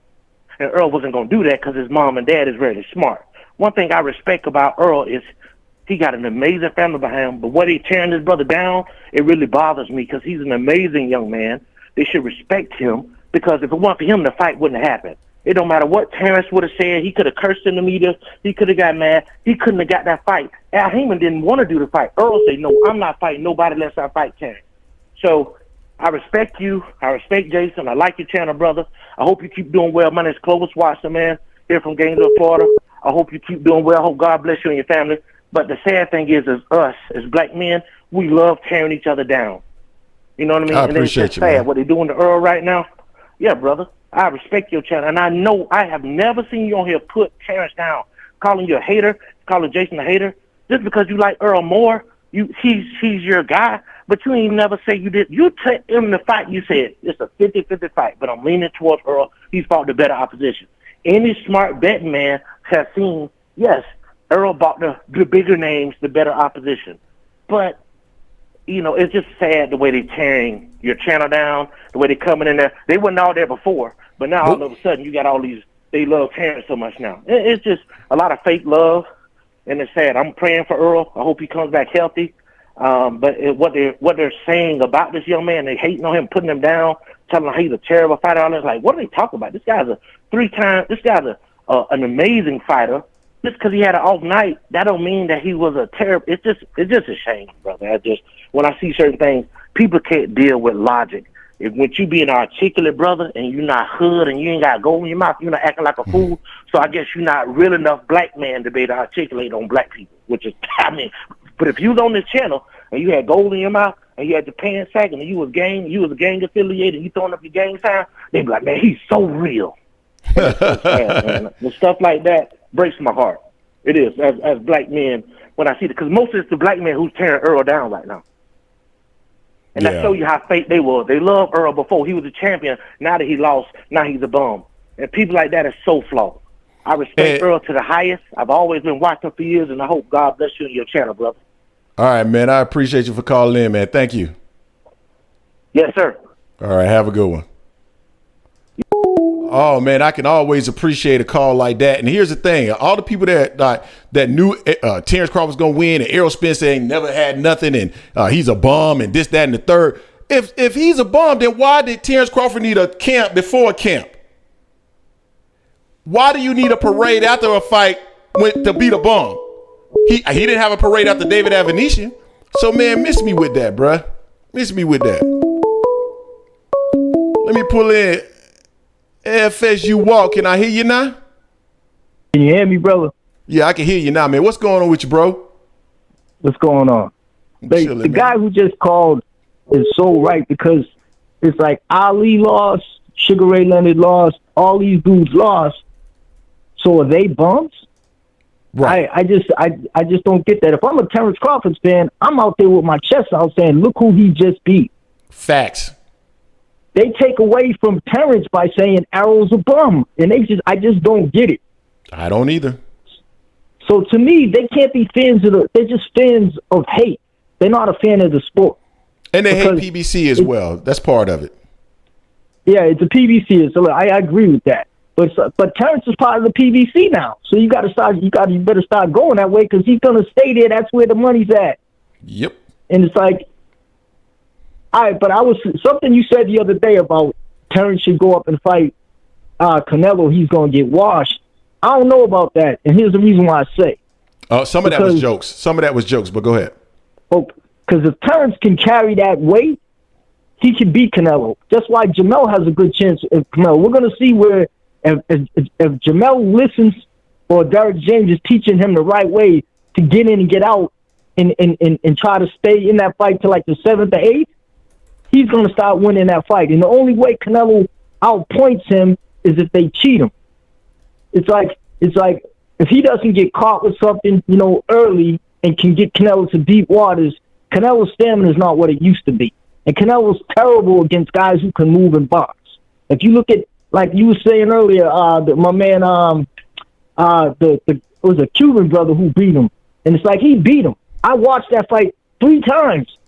and Errol wasn't going to do that because his mom and dad is really smart. One thing I respect about Errol is he got an amazing family behind him, but what he tearing his brother down, it really bothers me because he's an amazing young man. They should respect him because if it weren't for him, the fight wouldn't have happened. It don't matter what Terence would have said. He could have cursed in the media. He could have got mad. He couldn't have got that fight. Al Haymon didn't want to do the fight. Errol said, "No, I'm not fighting nobody unless I fight Terence." So I respect you. I respect Jason. I like your channel, brother. I hope you keep doing well. My name is Clovis Watson, man, here from Gainesville, Florida. I hope you keep doing well. I hope God bless you and your family. But the sad thing is us, as black men, we love tearing each other down. You know what I mean? I and it's appreciate just you, sad man. what they're doing to Earl right now. Yeah, brother. I respect your channel, and I know I have never seen you on here put Terence down, calling you a hater, calling Jason a hater, just because you like Earl more. He's your guy, but you ain't never say you did. You in the fight, you said it's a 50-50 fight, but I'm leaning towards Earl. He's fought the better opposition. Any smart betting man has seen, yes, Earl bought the bigger names, the better opposition. But, you know, it's just sad the way they tearing your channel down, the way they coming in there. They wasn't all there before, but now all of a sudden you got all these, they love Terence so much now. It's just a lot of fake love, and it's sad. I'm praying for Earl. I hope he comes back healthy. But what they're saying about this young man, they hating on him, putting him down, telling him he's a terrible fighter. All this, like, what are they talking about? This guy's an amazing fighter. Just because he had an off night, that don't mean that he was a terrible. It's just a shame, brother. When I see certain things, people can't deal with logic. When you be an articulate brother and you're not hood and you ain't got gold in your mouth, you're not acting like a fool. So I guess you're not real enough black man to be able to articulate on black people, which is, I mean, but if you was on this channel and you had gold in your mouth and you had your pants sagging and you was a gang affiliated and you throwing up your gang sign, they'd be like, man, he's so real. Man. The stuff like that breaks my heart. It is, as black men, when I see it, because most of it's the black men who's tearing Earl down right now. And that show you how fake they were. They loved Earl before. He was a champion. Now that he lost, now he's a bum. And people like that are so flawed. I respect Earl to the highest. I've always been watching for years, and I hope God bless you and your channel, brother. All right, man. I appreciate you for calling in, man. Thank you. Yes, sir. All right. Have a good one. Oh man, I can always appreciate a call like that. And here's the thing: all the people that knew Terence Crawford was gonna win, and Errol Spence ain't never had nothing, and he's a bum, and this, that, and the third. If he's a bum, then why did Terence Crawford need a camp before a camp? Why do you need a parade after a fight to beat a bum? He didn't have a parade after David Avenetian. So man, miss me with that, bruh. Miss me with that. Let me pull in FSU Walk. Can I hear you now? Can you hear me, brother? Yeah, I can hear you now, man. What's going on with you, bro? What's going on? The guy who just called is so right, because it's like Ali lost, Sugar Ray Leonard lost, all these dudes lost. So are they bums? Right. I just don't get that. If I'm a Terence Crawford fan, I'm out there with my chest out saying, look who he just beat. Facts. They take away from Terence by saying Errol's a bum, and I just don't get it. I don't either. So to me, they can't be fans they're just fans of hate. They're not a fan of the sport. And they hate PBC as well. That's part of it. Yeah, it's a PBC. So I agree with that. But Terence is part of the PBC now. So you better start going that way, because he's gonna stay there. That's where the money's at. Yep. And it's like, all right, but something you said the other day about Terence should go up and fight Canelo. He's gonna get washed. I don't know about that, and here's the reason why I say. Some of that was jokes. Some of that was jokes, but go ahead. Oh, because if Terence can carry that weight, he can beat Canelo. That's why Jermell has a good chance of Canelo. We're going to see where if Jermell listens, or Derrick James is teaching him the right way to get in and get out and try to stay in that fight to like the 7th or 8th, he's going to start winning that fight. And the only way Canelo outpoints him is if they cheat him. It's like if he doesn't get caught with something, early, and can get Canelo to deep waters, Canelo's stamina is not what it used to be. And Canelo's terrible against guys who can move and box. If you look at, like you were saying earlier, my man, it was a Cuban brother who beat him. And it's like he beat him. I watched that fight 3 times.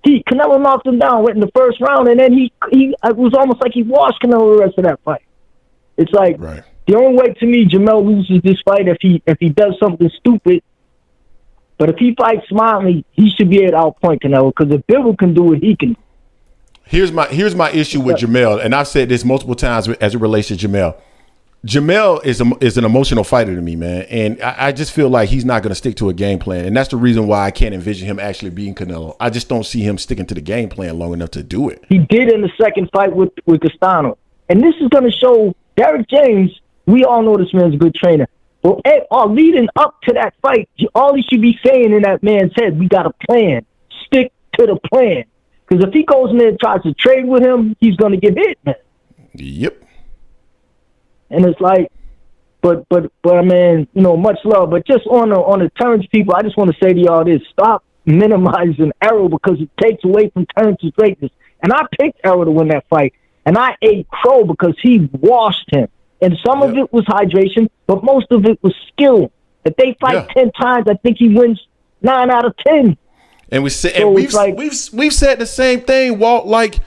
Canelo knocked him down, went in the first round, and then it was almost like he washed Canelo the rest of that fight. It's like, right. The only way to me Jermell loses this fight if he does something stupid. But if he fights smartly, he should be able to outpoint Canelo, because if Bivol can do it, he can. Here's my issue with Jermell, and I've said this multiple times as it relates to Jermell. Jermell is an emotional fighter to me, man, and I just feel like he's not going to stick to a game plan, and that's the reason why I can't envision him actually beating Canelo. I just don't see him sticking to the game plan long enough to do it. He did in the second fight with Castano, and this is going to show Derrick James. We all know this man's a good trainer. Well, leading up to that fight, all he should be saying in that man's head, we got a plan. Stick to the plan. Because if he goes in there and tries to trade with him, he's going to get hit, man. Yep. And it's like, but I mean, much love. But just on the Terence people, I just want to say to y'all this: stop minimizing Errol, because it takes away from Terence's greatness. And I picked Errol to win that fight, and I ate crow because he washed him. And some of it was hydration, but most of it was skill. If they fight 10 times, I think he wins 9 out of 10. And we've said the same thing, Walt. Like,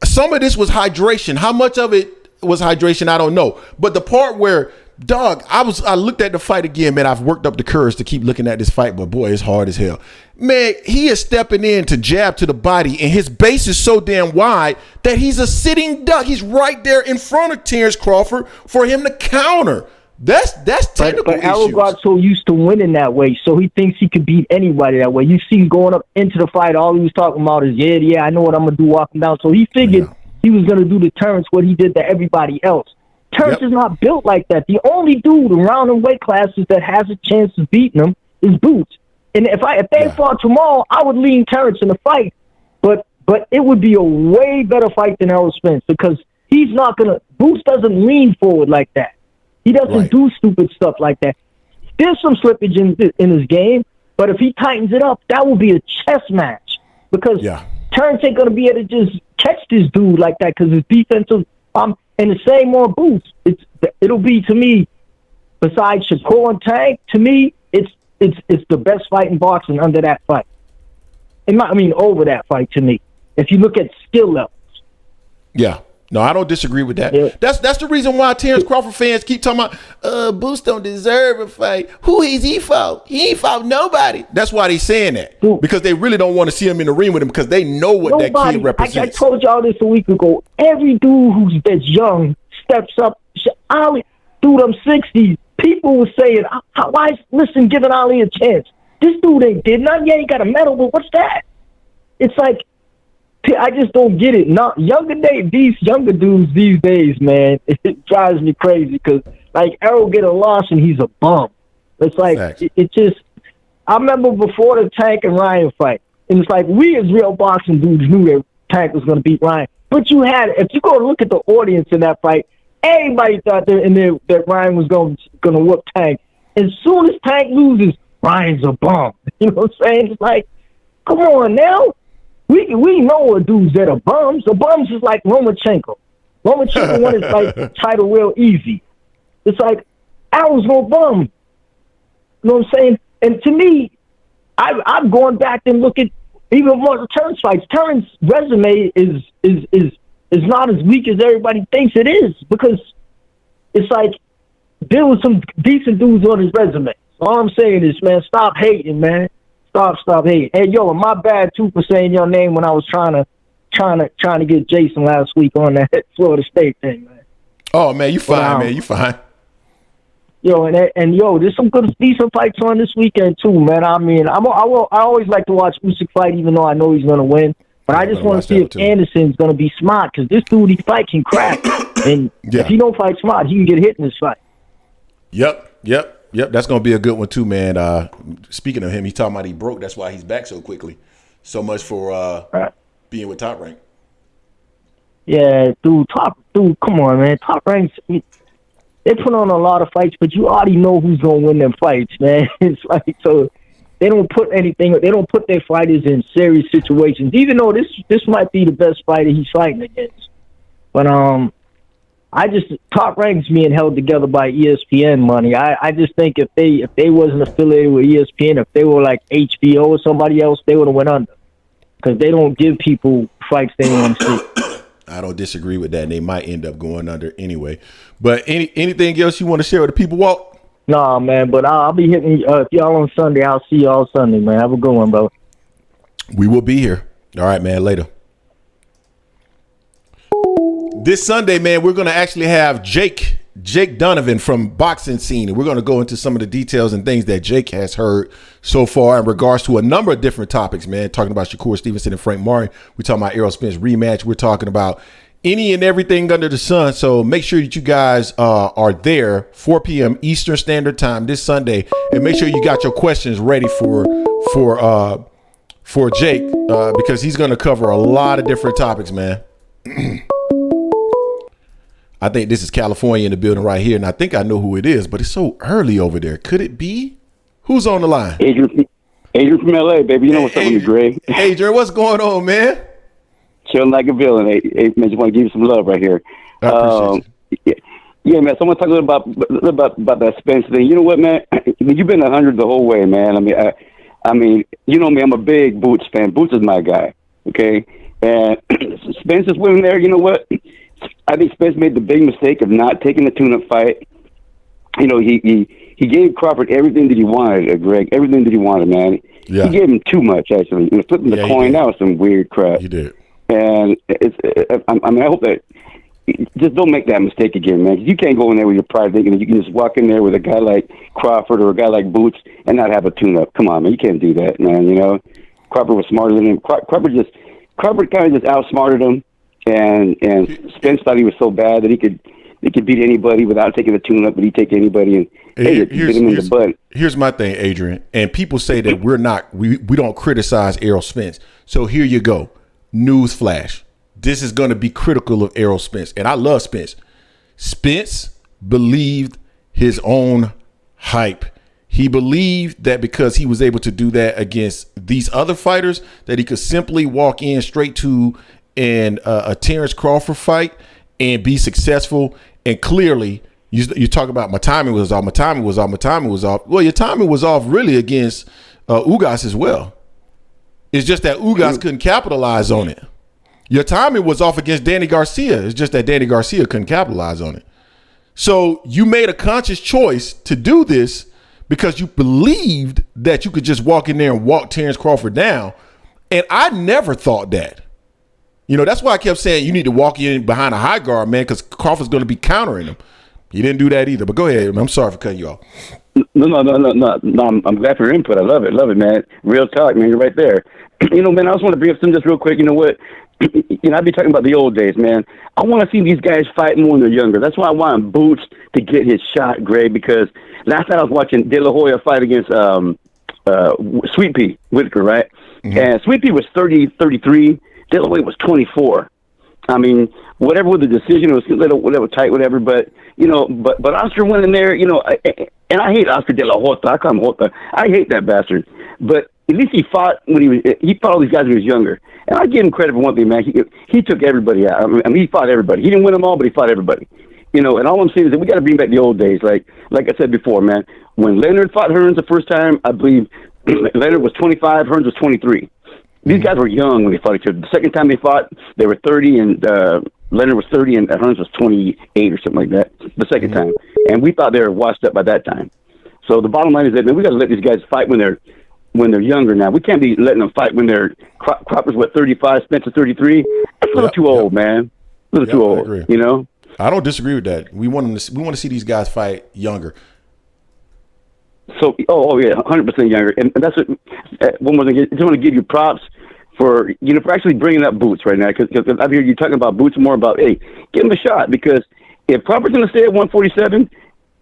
some of this was hydration. How much of it was hydration, I don't know. But the part where, dog, I looked at the fight again, man. I've worked up the courage to keep looking at this fight, but boy, it's hard as hell. Man, he is stepping in to jab to the body, and his base is so damn wide that he's a sitting duck. He's right there in front of Terence Crawford for him to counter. That's technical But Errol got so used to winning that way, so he thinks he could beat anybody that way. You see him going up into the fight, all he was talking about is, I know what I'm going to do walking down. So he figured he was going to do to Terence what he did to everybody else. Terence is not built like that. The only dude around in weight classes that has a chance of beating him is Boots. And if they fought tomorrow, I would lean Terence in the fight. But it would be a way better fight than Errol Spence, because he's not going to – Boots doesn't lean forward like that. He doesn't do stupid stuff like that. There's some slippage in his game, but if he tightens it up, that will be a chess match, because Terence ain't going to be able to just catch this dude like that, because his defensive and the same on Boots. It'll be, to me, besides Shakur and Tank, to me, it's the best fight in boxing under that fight. Over that fight, to me, if you look at skill levels. Yeah. No, I don't disagree with that. Yeah. That's the reason why Terence Crawford fans keep talking about Boots don't deserve a fight. Who is he fought? He ain't fought nobody. That's why they saying that. Dude. Because they really don't want to see him in the ring with him because they know what that kid represents. I told y'all this a week ago. Every dude that's young steps up. Ali, dude, I'm 60. People were saying, why listen, giving Ali a chance? This dude ain't did nothing. Yeah, he got a medal, but what's that? It's like, I just don't get it. Not these younger dudes these days, man, it drives me crazy because, like, Errol get a loss and he's a bum. It's like, it just, I remember before the Tank and Ryan fight, and it's like, we as real boxing dudes knew that Tank was going to beat Ryan. But you had, if you go look at the audience in that fight, everybody thought that Ryan was going to whoop Tank. As soon as Tank loses, Ryan's a bum. You know what I'm saying? It's like, come on now. We know a dudes that are bums. The bums is like Lomachenko. Lomachenko won his like title real easy. It's like I was no bum. You know what I'm saying? And to me, I've gone back and look at even more Terence fights. Terence resume is not as weak as everybody thinks it is because it's like there was some decent dudes on his resume. All I'm saying is, man, stop hating, man. Stop hating. Hey, yo, my bad too for saying your name when I was trying to get Jason last week on that Florida State thing, man. Oh man, you fine, man. You fine. Yo, and yo, there's some good decent fights on this weekend too, man. I mean, I always like to watch Usyk fight, even though I know he's gonna win. But I just want to see if Anderson's gonna be smart because this dude he fight can crack, and if he don't fight smart, he can get hit in this fight. Yep, that's going to be a good one too, man. Speaking of him, he's talking about he broke. That's why he's back so quickly. So much for being with Top Rank. Yeah, dude, come on, man. Top Rank, they put on a lot of fights, but you already know who's going to win them fights, man. It's like, so they don't put their fighters in serious situations, even though this might be the best fighter he's fighting against. But, Top Rank's being held together by ESPN money. I just think if they wasn't affiliated with ESPN, if they were like HBO or somebody else, they would have went under because they don't give people fights they want to see. I don't disagree with that. And they might end up going under anyway. But anything else you want to share with the people, Walt? Nah, man. But I'll be hitting if y'all on Sunday. I'll see y'all Sunday, man. Have a good one, bro. We will be here. All right, man. Later. This Sunday, man, we're going to actually have Jake Donovan from Boxing Scene, and we're going to go into some of the details and things that Jake has heard so far in regards to a number of different topics, man. Talking about Shakur Stevenson and Frank Marty. We're talking about Errol Spence rematch. We're talking about any and everything under the sun. So make sure that you guys are there 4 p.m. Eastern Standard Time this Sunday, and make sure you got your questions ready for Jake because he's going to cover a lot of different topics, man. I think this is California in the building right here, and I think I know who it is, but it's so early over there. Could it be? Who's on the line? Adrian from LA, baby. You know what's up with me, Greg. Adrian, what's going on, man? Chilling like a villain. Hey, man, just want to give you some love right here. I appreciate you. Yeah, man. So I want to talk a little about that Spence thing. You know what, man? You've been 100 the whole way, man. I mean, you know me. I'm a big Boots fan. Boots is my guy. Okay, and Spence is winning there. You know what? I think Spence made the big mistake of not taking the tune-up fight. You know, he gave Crawford everything that he wanted, Greg. Everything that he wanted, man. Yeah. He gave him too much, actually. You know, flipping the coin, that was some weird crap. He did. And I hope that just don't make that mistake again, man. 'Cause you can't go in there with your pride thinking that you can just walk in there with a guy like Crawford or a guy like Boots and not have a tune-up. Come on, man. You can't do that, man. You know, Crawford was smarter than him. Crawford kind of just outsmarted him. And Spence thought he was so bad that he could beat anybody without taking a tune-up, but he'd take anybody and hit him in the butt. Here's my thing, Adrian. And people say that we don't criticize Errol Spence. So here you go. News flash. This is going to be critical of Errol Spence. And I love Spence. Spence believed his own hype. He believed that because he was able to do that against these other fighters, that he could simply walk in straight to a Terence Crawford fight and be successful. And clearly, you talk about my timing was off. Well, your timing was off really against Ugas as well. It's just that Ugas couldn't capitalize on it. Your timing was off against Danny Garcia. It's just that Danny Garcia couldn't capitalize on it. So you made a conscious choice to do this because you believed that you could just walk in there and walk Terence Crawford down. And I never thought that. You know, that's why I kept saying you need to walk in behind a high guard, man, because Crawford's going to be countering him. He didn't do that either. But go ahead. I'm sorry for cutting you off. No. I'm glad for your input. I love it, man. Real talk, man. You're right there. You know, man, I just want to bring up something just real quick. You know what? You know, I'd be talking about the old days, man. I want to see these guys fight more when they're younger. That's why I want Boots to get his shot, Greg, because last night I was watching De La Hoya fight against Sweet Pea Whitaker, right? Mm-hmm. And Sweet Pea was 30-33. De La Hoya was 24. I mean, whatever with the decision, it was a little tight, whatever. But, you know, but Oscar went in there, you know, and I hate Oscar De La Hoya. I call him Jota. I hate that bastard. But at least he fought when he fought all these guys when he was younger. And I give him credit for one thing, man. He took everybody out. I mean, he fought everybody. He didn't win them all, but he fought everybody. You know, and all I'm saying is that we got to bring back the old days. Like I said before, man, when Leonard fought Hearns the first time, I believe Leonard was 25, Hearns was 23. These guys were young when they fought each other. The second time they fought, they were 30, and Leonard was 30, and Hearns was 28 or something like that the second time. And we thought they were washed up by that time. So the bottom line is that, man, we got to let these guys fight when they're younger now. We can't be letting them fight when they're Cropper's 35, Spencer 33. That's a little too old, man. A little too old. You know. I don't disagree with that. We want to see these guys fight younger. So, oh yeah, 100% younger, and that's what. One more thing, I just want to give you props for for actually bringing up Boots right now, because I hear you talking about Boots more about, hey, give him a shot, because if Crawford's going to stay at 147,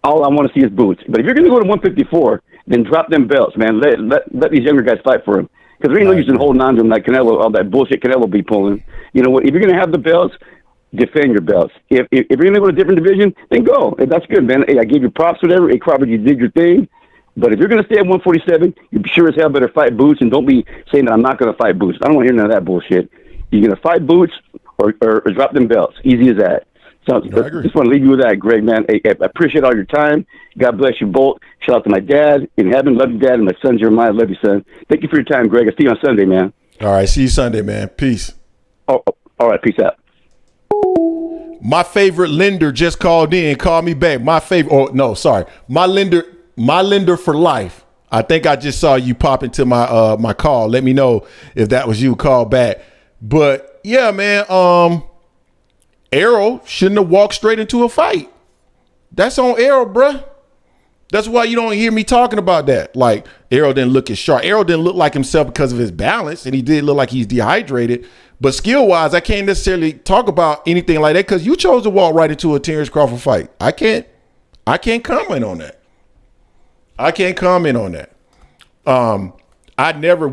all I want to see is Boots. But if you're going to go to 154, then drop them belts, man. Let these younger guys fight for him, because there ain't no use in holding on to them like Canelo, all that bullshit Canelo be pulling. You know what? If you're going to have the belts, defend your belts. If you're going to go to a different division, then go. That's good, man. Hey, I gave you props, whatever. Hey, Crawford, you did your thing. But if you're going to stay at 147, you sure as hell better fight Boots, and don't be saying that I'm not going to fight Boots. I don't want to hear none of that bullshit. You're going to fight Boots or drop them belts. Easy as that. So I just want to leave you with that, Greg, man. Hey, I appreciate all your time. God bless you both. Shout out to my dad in heaven. Love you, Dad. And my son, Jeremiah. Love you, son. Thank you for your time, Greg. I'll see you on Sunday, man. All right. See you Sunday, man. Peace. Oh, all right. Peace out. My favorite lender just called in. Call me back. My favorite. Oh, no, sorry. My lender for life. I think I just saw you pop into my my call. Let me know if that was you. Call back. But yeah, man. Errol shouldn't have walked straight into a fight. That's on Errol, bruh. That's why you don't hear me talking about that. Like, Errol didn't look as sharp. Errol didn't look like himself because of his balance, and he did look like he's dehydrated. But skill-wise, I can't necessarily talk about anything like that because you chose to walk right into a Terence Crawford fight. I can't comment on that. I can't comment on that.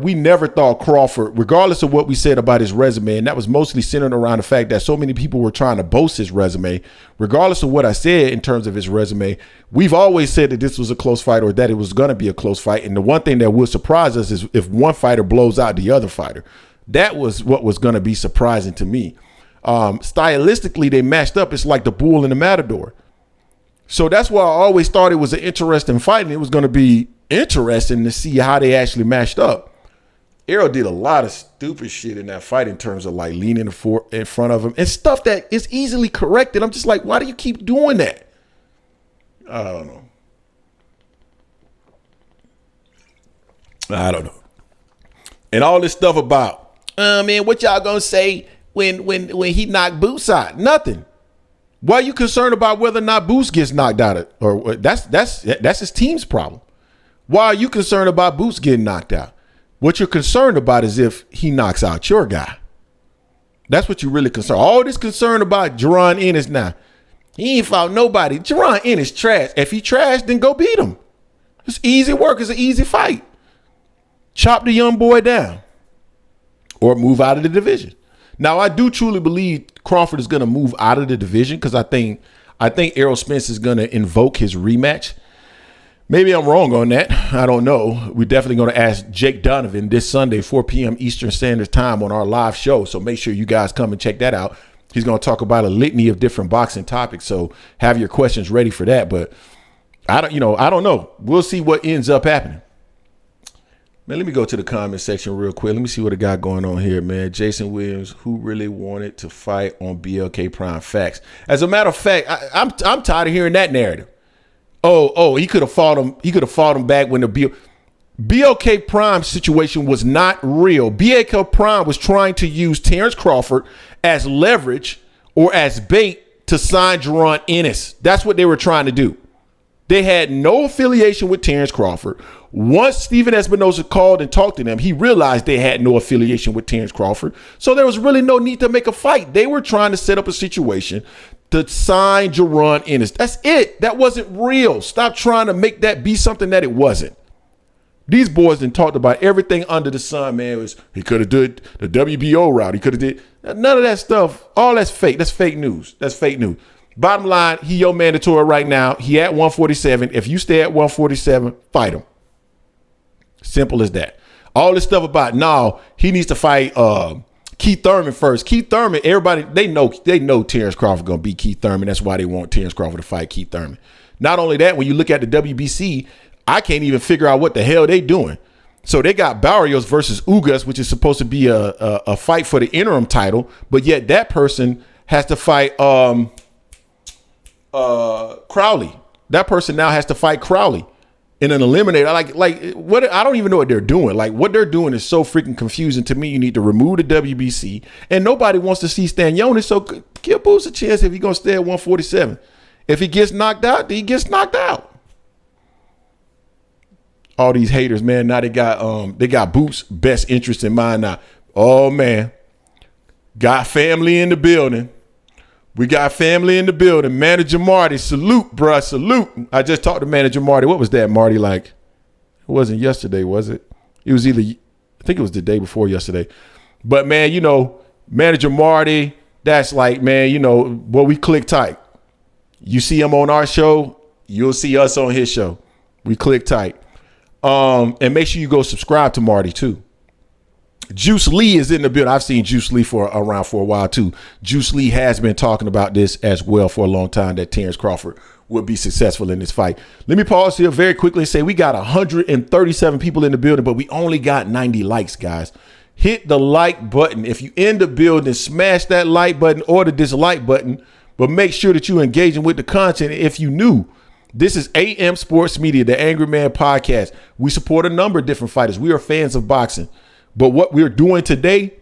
We never thought Crawford, regardless of what we said about his resume, and that was mostly centered around the fact that so many people were trying to boast his resume. Regardless of what I said in terms of his resume, we've always said that this was a close fight or that it was going to be a close fight. And the one thing that would surprise us is if one fighter blows out the other fighter. That was what was going to be surprising to me. Stylistically, they matched up. It's like the bull and the matador. So that's why I always thought it was an interesting fight, and it was going to be interesting to see how they actually matched up. Errol did a lot of stupid shit in that fight in terms of like leaning in front of him and stuff that is easily corrected. I'm just like, why do you keep doing that? I don't know. And all this stuff about, man, what y'all gonna say when he knocked Boots out? Nothing. Why are you concerned about whether or not Boots gets knocked out? Or that's his team's problem. Why are you concerned about Boots getting knocked out? What you're concerned about is if he knocks out your guy. That's what you're really concerned. All this concern about Jerron Ennis now. He ain't fought nobody. Jerron Ennis trash. If he trash, then go beat him. It's easy work. It's an easy fight. Chop the young boy down or move out of the division. Now, I do truly believe Crawford is going to move out of the division because I think Errol Spence is going to invoke his rematch. Maybe I'm wrong on that. I don't know. We're definitely going to ask Jake Donovan this Sunday, 4 p.m. Eastern Standard Time on our live show. So make sure you guys come and check that out. He's going to talk about a litany of different boxing topics. So have your questions ready for that. But I don't know. We'll see what ends up happening. Man, let me go to the comment section real quick. Let me see what I got going on here, man. Jason Williams, who really wanted to fight on BLK Prime? Facts. As a matter of fact, I'm tired of hearing that narrative. Oh, he could have fought him. He could have fought him back when the BLK Prime situation was not real. BLK Prime was trying to use Terence Crawford as leverage or as bait to sign Jerron Ennis. That's what they were trying to do. They had no affiliation with Terence Crawford. Once Stephen Espinosa called and talked to them, he realized they had no affiliation with Terence Crawford. So there was really no need to make a fight. They were trying to set up a situation to sign Jerron Ennis. That's it. That wasn't real. Stop trying to make that be something that it wasn't. These boys done talked about everything under the sun, man. He could have did the WBO route. He could have did none of that stuff. All that's fake. That's fake news. That's fake news. Bottom line, he your mandatory right now. He at 147. If you stay at 147, fight him. Simple as that. All this stuff about he needs to fight Keith Thurman first. Keith Thurman, everybody, they know Terence Crawford gonna beat Keith Thurman. That's why they want Terence Crawford to fight Keith Thurman. Not only that, when you look at the WBC, I can't even figure out what the hell they doing. So they got Barrios versus Ugas, which is supposed to be a fight for the interim title, but yet that person has to fight Crowley. That person now has to fight Crowley in an eliminator. Like what? I don't even know what they're doing. Like what they're doing is so freaking confusing to me. You need to remove the WBC, and nobody wants to see Stanionis. So give Boots a chance if he's gonna stay at 147. If he gets knocked out, he gets knocked out. All these haters, man. Now they got Boots' best interest in mind now. Oh man, got family in the building. We got family in the building. Manager Marty, salute, bruh, salute. I just talked to Manager Marty. What was that, Marty? Like, it wasn't yesterday, was it? It was I think it was the day before yesterday. But, man, Manager Marty, that's like, man, boy, we click tight. You see him on our show, you'll see us on his show. We click tight. And make sure you go subscribe to Marty, too. Juice Lee is in the building. I've seen Juice Lee around for a while too. Juice Lee has been talking about this as well for a long time, that Terence Crawford would be successful in this fight. Let me pause here very quickly and say we got 137 people in the building, but we only got 90 likes, guys. Hit the like button. If you in the building, smash that like button or the dislike button, but make sure that you're engaging with the content. If you new, this is AM Sports Media, the Angry Man Podcast. We support a number of different fighters. We are fans of boxing. But what we're doing today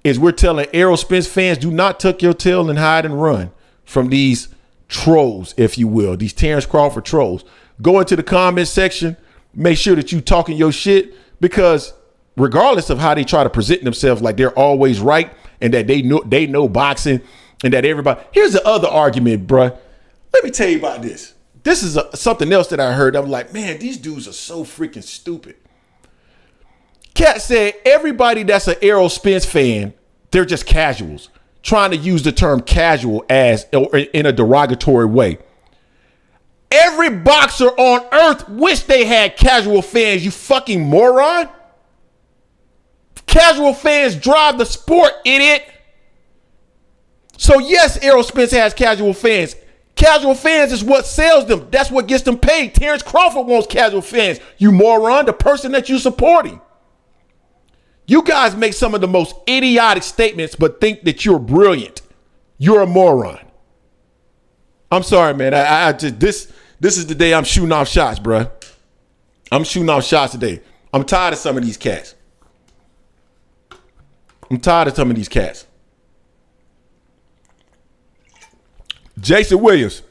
is we're telling Errol Spence fans, do not tuck your tail and hide and run from these trolls, if you will, these Terence Crawford trolls. Go into the comment section. Make sure that you talking your shit, because regardless of how they try to present themselves like they're always right and that they know boxing and that everybody. Here's the other argument, bruh. Let me tell you about this. This is something else that I heard. I'm like, man, these dudes are so freaking stupid. Cat said everybody that's an Errol Spence fan, they're just casuals, trying to use the term casual or in a derogatory way. Every boxer on earth wish they had casual fans, you fucking moron. Casual fans drive the sport, idiot. So yes, Errol Spence has casual fans. Casual fans is what sells them. That's what gets them paid. Terence Crawford wants casual fans, you moron, the person that you're supporting. You guys make some of the most idiotic statements, but think that you're brilliant. You're a moron. I'm sorry, man. I just this is the day I'm shooting off shots, bruh. I'm shooting off shots today. I'm tired of some of these cats. Jason Williams.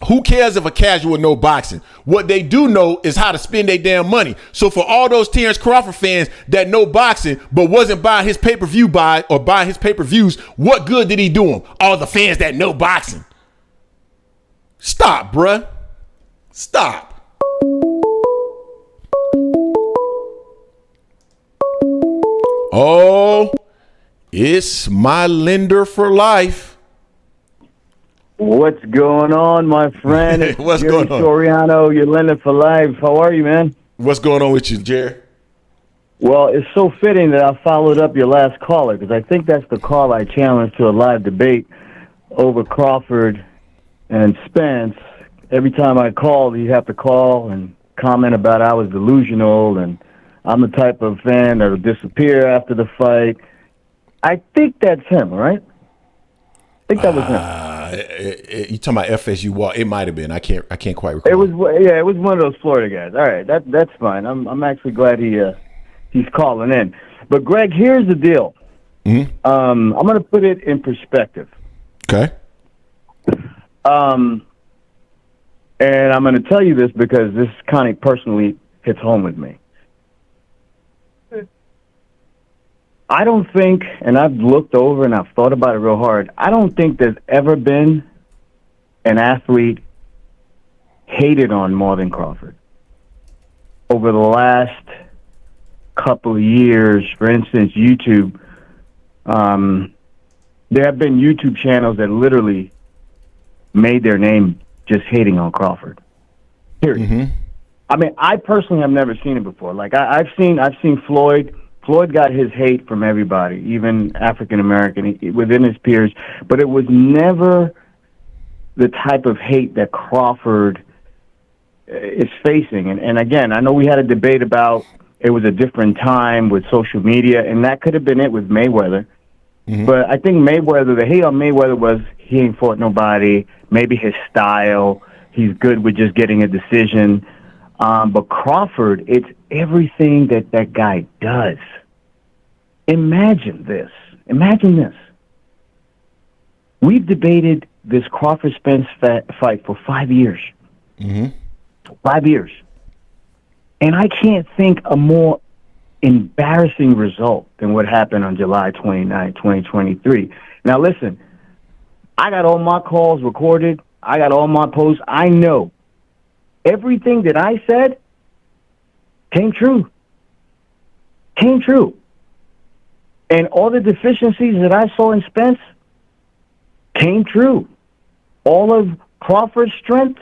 Who cares if a casual know boxing? What they do know is how to spend their damn money. So for all those Terence Crawford fans that know boxing but wasn't buying his pay-per-view buying his pay-per-views, what good did he do them? All the fans that know boxing. Stop, bruh. Stop. Oh, it's my lender for life. What's going on, my friend? It's What's Jerry going on? Soriano, you're lending for life. How are you, man? What's going on with you, Jerry? Well, it's so fitting that I followed up your last caller, because I think that's the call I challenged to a live debate over Crawford and Spence. Every time I called, you'd have to call and comment about I was delusional and I'm the type of fan that'll disappear after the fight. I think that's him, right? I think that was him. You talking about FSU Wall? It might have been. I can't quite recall. It was one of those Florida guys. All right, that's fine. I'm actually glad he's calling in. But Greg, here's the deal. Mm-hmm. I'm going to put it in perspective. Okay. And I'm going to tell you this because this kind of personally hits home with me. I don't think, and I've looked over and I've thought about it real hard, I don't think there's ever been an athlete hated on more than Crawford. Over the last couple of years, for instance, YouTube, there have been YouTube channels that literally made their name just hating on Crawford. Period. Mm-hmm. I mean, I personally have never seen it before. Like I've seen Floyd. Floyd got his hate from everybody, even African American, within his peers. But it was never the type of hate that Crawford is facing. And again, I know we had a debate about it was a different time with social media, and that could have been it with Mayweather. Mm-hmm. But I think Mayweather, the hate on Mayweather was he ain't fought nobody, maybe his style, he's good with just getting a decision. But Crawford, it's everything that guy does. Imagine this. Imagine this. We've debated this Crawford-Spence fight for 5 years. Mm-hmm. 5 years. And I can't think a more embarrassing result than what happened on July 29, 2023. Now, listen, I got all my calls recorded. I got all my posts. I know everything that I said came true. Came true. And all the deficiencies that I saw in Spence came true. All of Crawford's strengths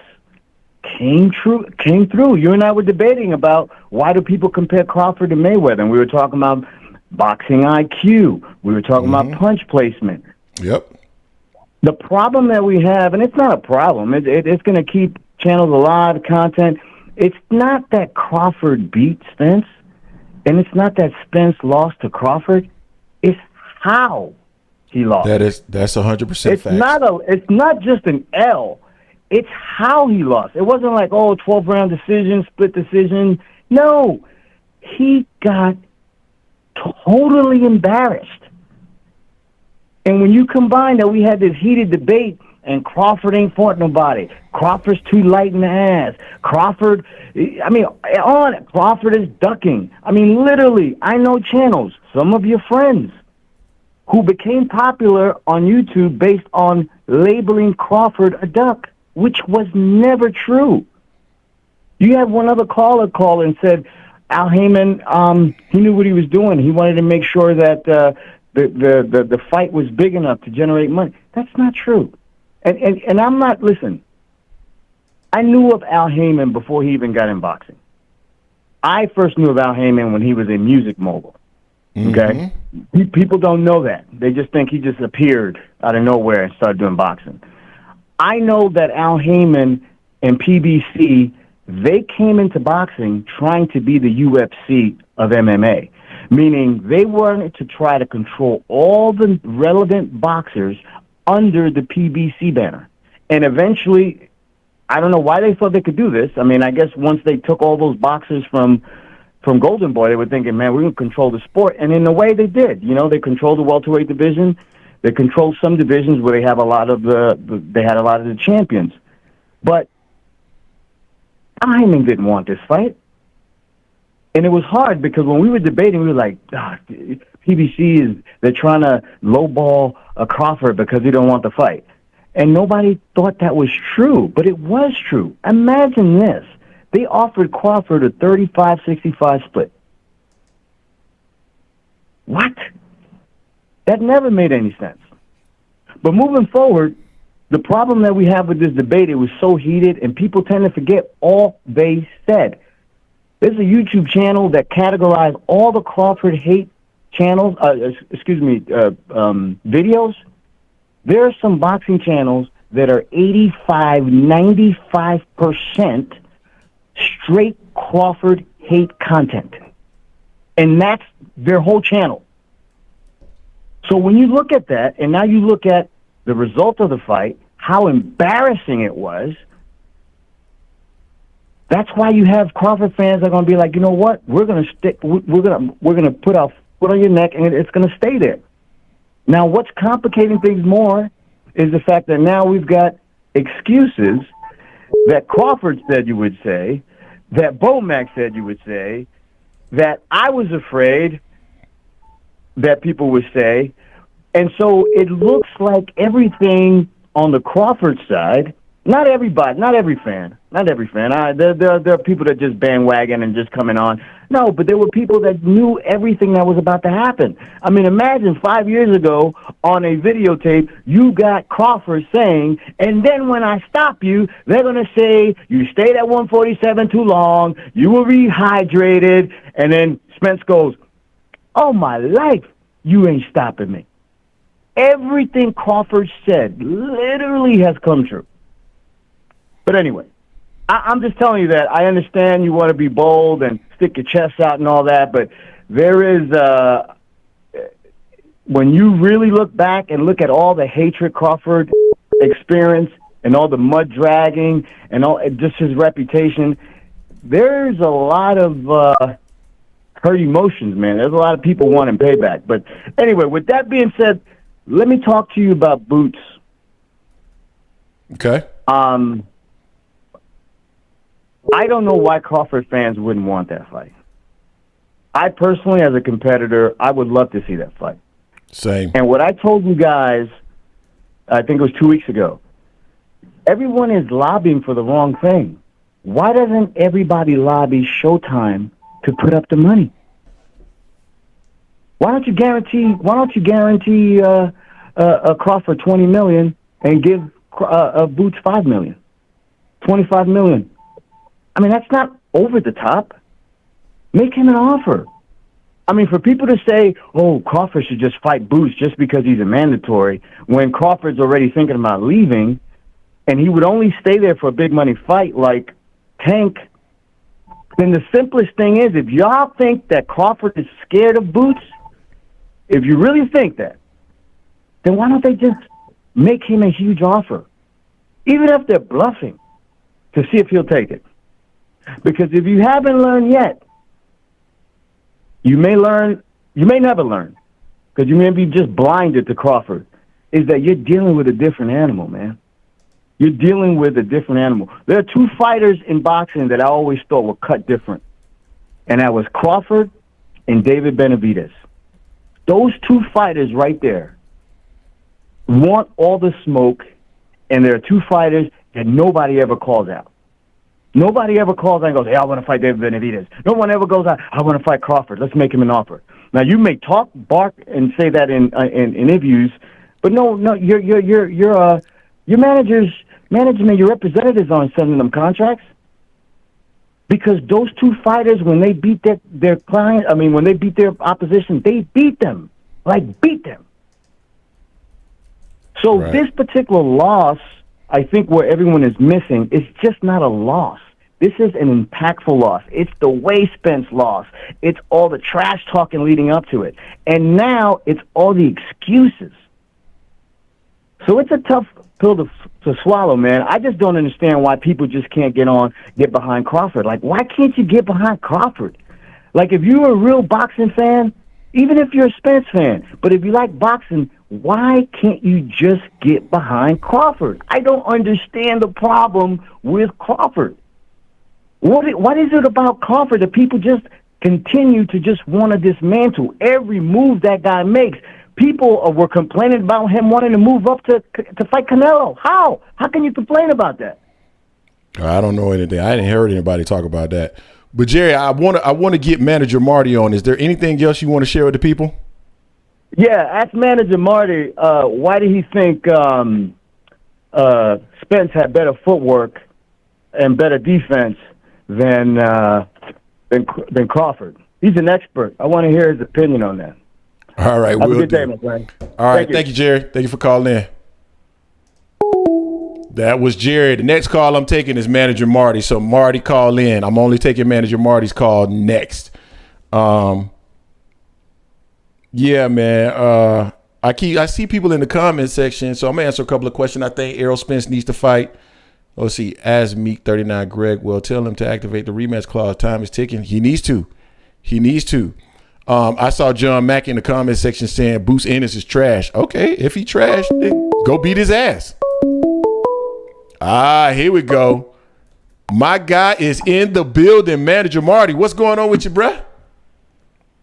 came through. You and I were debating about why do people compare Crawford to Mayweather, and we were talking about boxing IQ. We were talking about punch placement. Yep. The problem that we have, and it's not a problem, it's going to keep channels alive, content. It's not that Crawford beat Spence, and it's not that Spence lost to Crawford. It's how he lost. That's 100% fact. It's not just an L. It's how he lost. It wasn't like, 12-round decision, split decision. No, he got totally embarrassed. And when you combine that we had this heated debate and Crawford ain't fought nobody, Crawford's too light in the ass, Crawford is ducking. I mean, literally, I know channels, some of your friends, who became popular on YouTube based on labeling Crawford a duck, which was never true. You had one other caller call and said Al Haymon, he knew what he was doing. He wanted to make sure that the fight was big enough to generate money. That's not true. And I'm not, listen, I knew of Al Haymon before he even got in boxing. I first knew of Al Haymon when he was a music mogul. Okay? Mm-hmm. People don't know that. They just think he just appeared out of nowhere and started doing boxing. I know that Al Haymon and PBC, they came into boxing trying to be the UFC of MMA, meaning they wanted to try to control all the relevant boxers under the PBC banner. And eventually, I don't know why they thought they could do this. I mean, I guess once they took all those boxers from Golden Boy, they were thinking, man, we're going to control the sport. And in a way, they did. You know, they controlled the welterweight division. They controlled some divisions where they have a lot of the champions. But Haymon didn't want this fight. And it was hard because when we were debating, we were like, PBC they're trying to lowball a Crawford because he don't want the fight. And nobody thought that was true, but it was true. Imagine this. They offered Crawford a 35-65 split. What? That never made any sense. But moving forward, the problem that we have with this debate, it was so heated, and people tend to forget all they said. There's a YouTube channel that categorized all the Crawford hate channels, videos. There are some boxing channels that are 85-95% straight Crawford hate content. And that's their whole channel. So when you look at that, and now you look at the result of the fight, how embarrassing it was, that's why you have Crawford fans that are going to be like, you know what? We're going to put our foot on your neck, and it's going to stay there. Now, what's complicating things more is the fact that now we've got excuses that Crawford said you would say, that Bomac said you would say, that I was afraid that people would say. And so it looks like everything on the Crawford side, not everybody, not every fan. There are people that just bandwagon and just coming on. No, but there were people that knew everything that was about to happen. I mean, imagine 5 years ago on a videotape, you got Crawford saying, and then when I stop you, they're going to say, you stayed at 147 too long, you were rehydrated, and then Spence goes, oh, my life, you ain't stopping me. Everything Crawford said literally has come true. But anyway, I'm just telling you that I understand you want to be bold and stick your chest out and all that, but there is, when you really look back and look at all the hatred Crawford experienced and all the mud dragging and all just his reputation, there's a lot of hurt emotions, man. There's a lot of people wanting payback. But anyway, with that being said, let me talk to you about Boots. Okay. I don't know why Crawford fans wouldn't want that fight. I personally, as a competitor, I would love to see that fight. Same. And what I told you guys, I think it was 2 weeks ago, everyone is lobbying for the wrong thing. Why doesn't everybody lobby Showtime to put up the money? Why don't you guarantee Crawford $20 million and give Boots $5 million, $25 million? I mean, that's not over the top. Make him an offer. I mean, for people to say, oh, Crawford should just fight Boots just because he's a mandatory, when Crawford's already thinking about leaving, and he would only stay there for a big money fight like Tank, then the simplest thing is, if y'all think that Crawford is scared of Boots, if you really think that, then why don't they just make him a huge offer? Even if they're bluffing, to see if he'll take it. Because if you haven't learned yet, you may never learn, because you may be just blinded to Crawford, is that you're dealing with a different animal, man. You're dealing with a different animal. There are two fighters in boxing that I always thought were cut different, and that was Crawford and David Benavidez. Those two fighters right there want all the smoke, and there are two fighters that nobody ever calls out. Nobody ever calls out and goes, hey, I want to fight David Benavidez. No one ever goes out, I want to fight Crawford. Let's make him an offer. Now, you may talk, bark, and say that in interviews, but no, your management, your representatives aren't sending them contracts. Because those two fighters, when they beat their client, I mean, when they beat their opposition, they beat them. Like, beat them. So Right. This particular loss, I think where everyone is missing, is just not a loss. This is an impactful loss. It's the way Spence lost. It's all the trash talking leading up to it. And now it's all the excuses. So it's a tough pill to swallow, man. I just don't understand why people just can't get behind Crawford. Like, why can't you get behind Crawford? Like, if you're a real boxing fan, even if you're a Spence fan, but if you like boxing, why can't you just get behind Crawford? I don't understand the problem with Crawford. What is it about Crawford that people just continue to just want to dismantle every move that guy makes? People were complaining about him wanting to move up to fight Canelo. How? How can you complain about that? I don't know anything. I didn't hear anybody talk about that. But Jerry, I want to get Manager Marty on. Is there anything else you want to share with the people? Yeah, ask Manager Marty, why did he think Spence had better footwork and better defense than Crawford? He's an expert. I want to hear his opinion on that. All right. Have a good day, my friend. All right. Thank you, Jerry. Thank you for calling in. That was Jerry. The next call I'm taking is Manager Marty. So Marty, call in. I'm only taking Manager Marty's call next. Yeah, man. I see people in the comment section, so I'm gonna answer a couple of questions. I think Errol Spence needs to fight. Let's see, as Meek 39 Greg, well, tell him to activate the rematch clause. Time is ticking. He needs to. I saw John Mack in the comment section saying Boots Ennis is trash. Okay, if he trash, then go beat his ass. Here we go. My guy is in the building, Manager Marty. What's going on with you, bruh?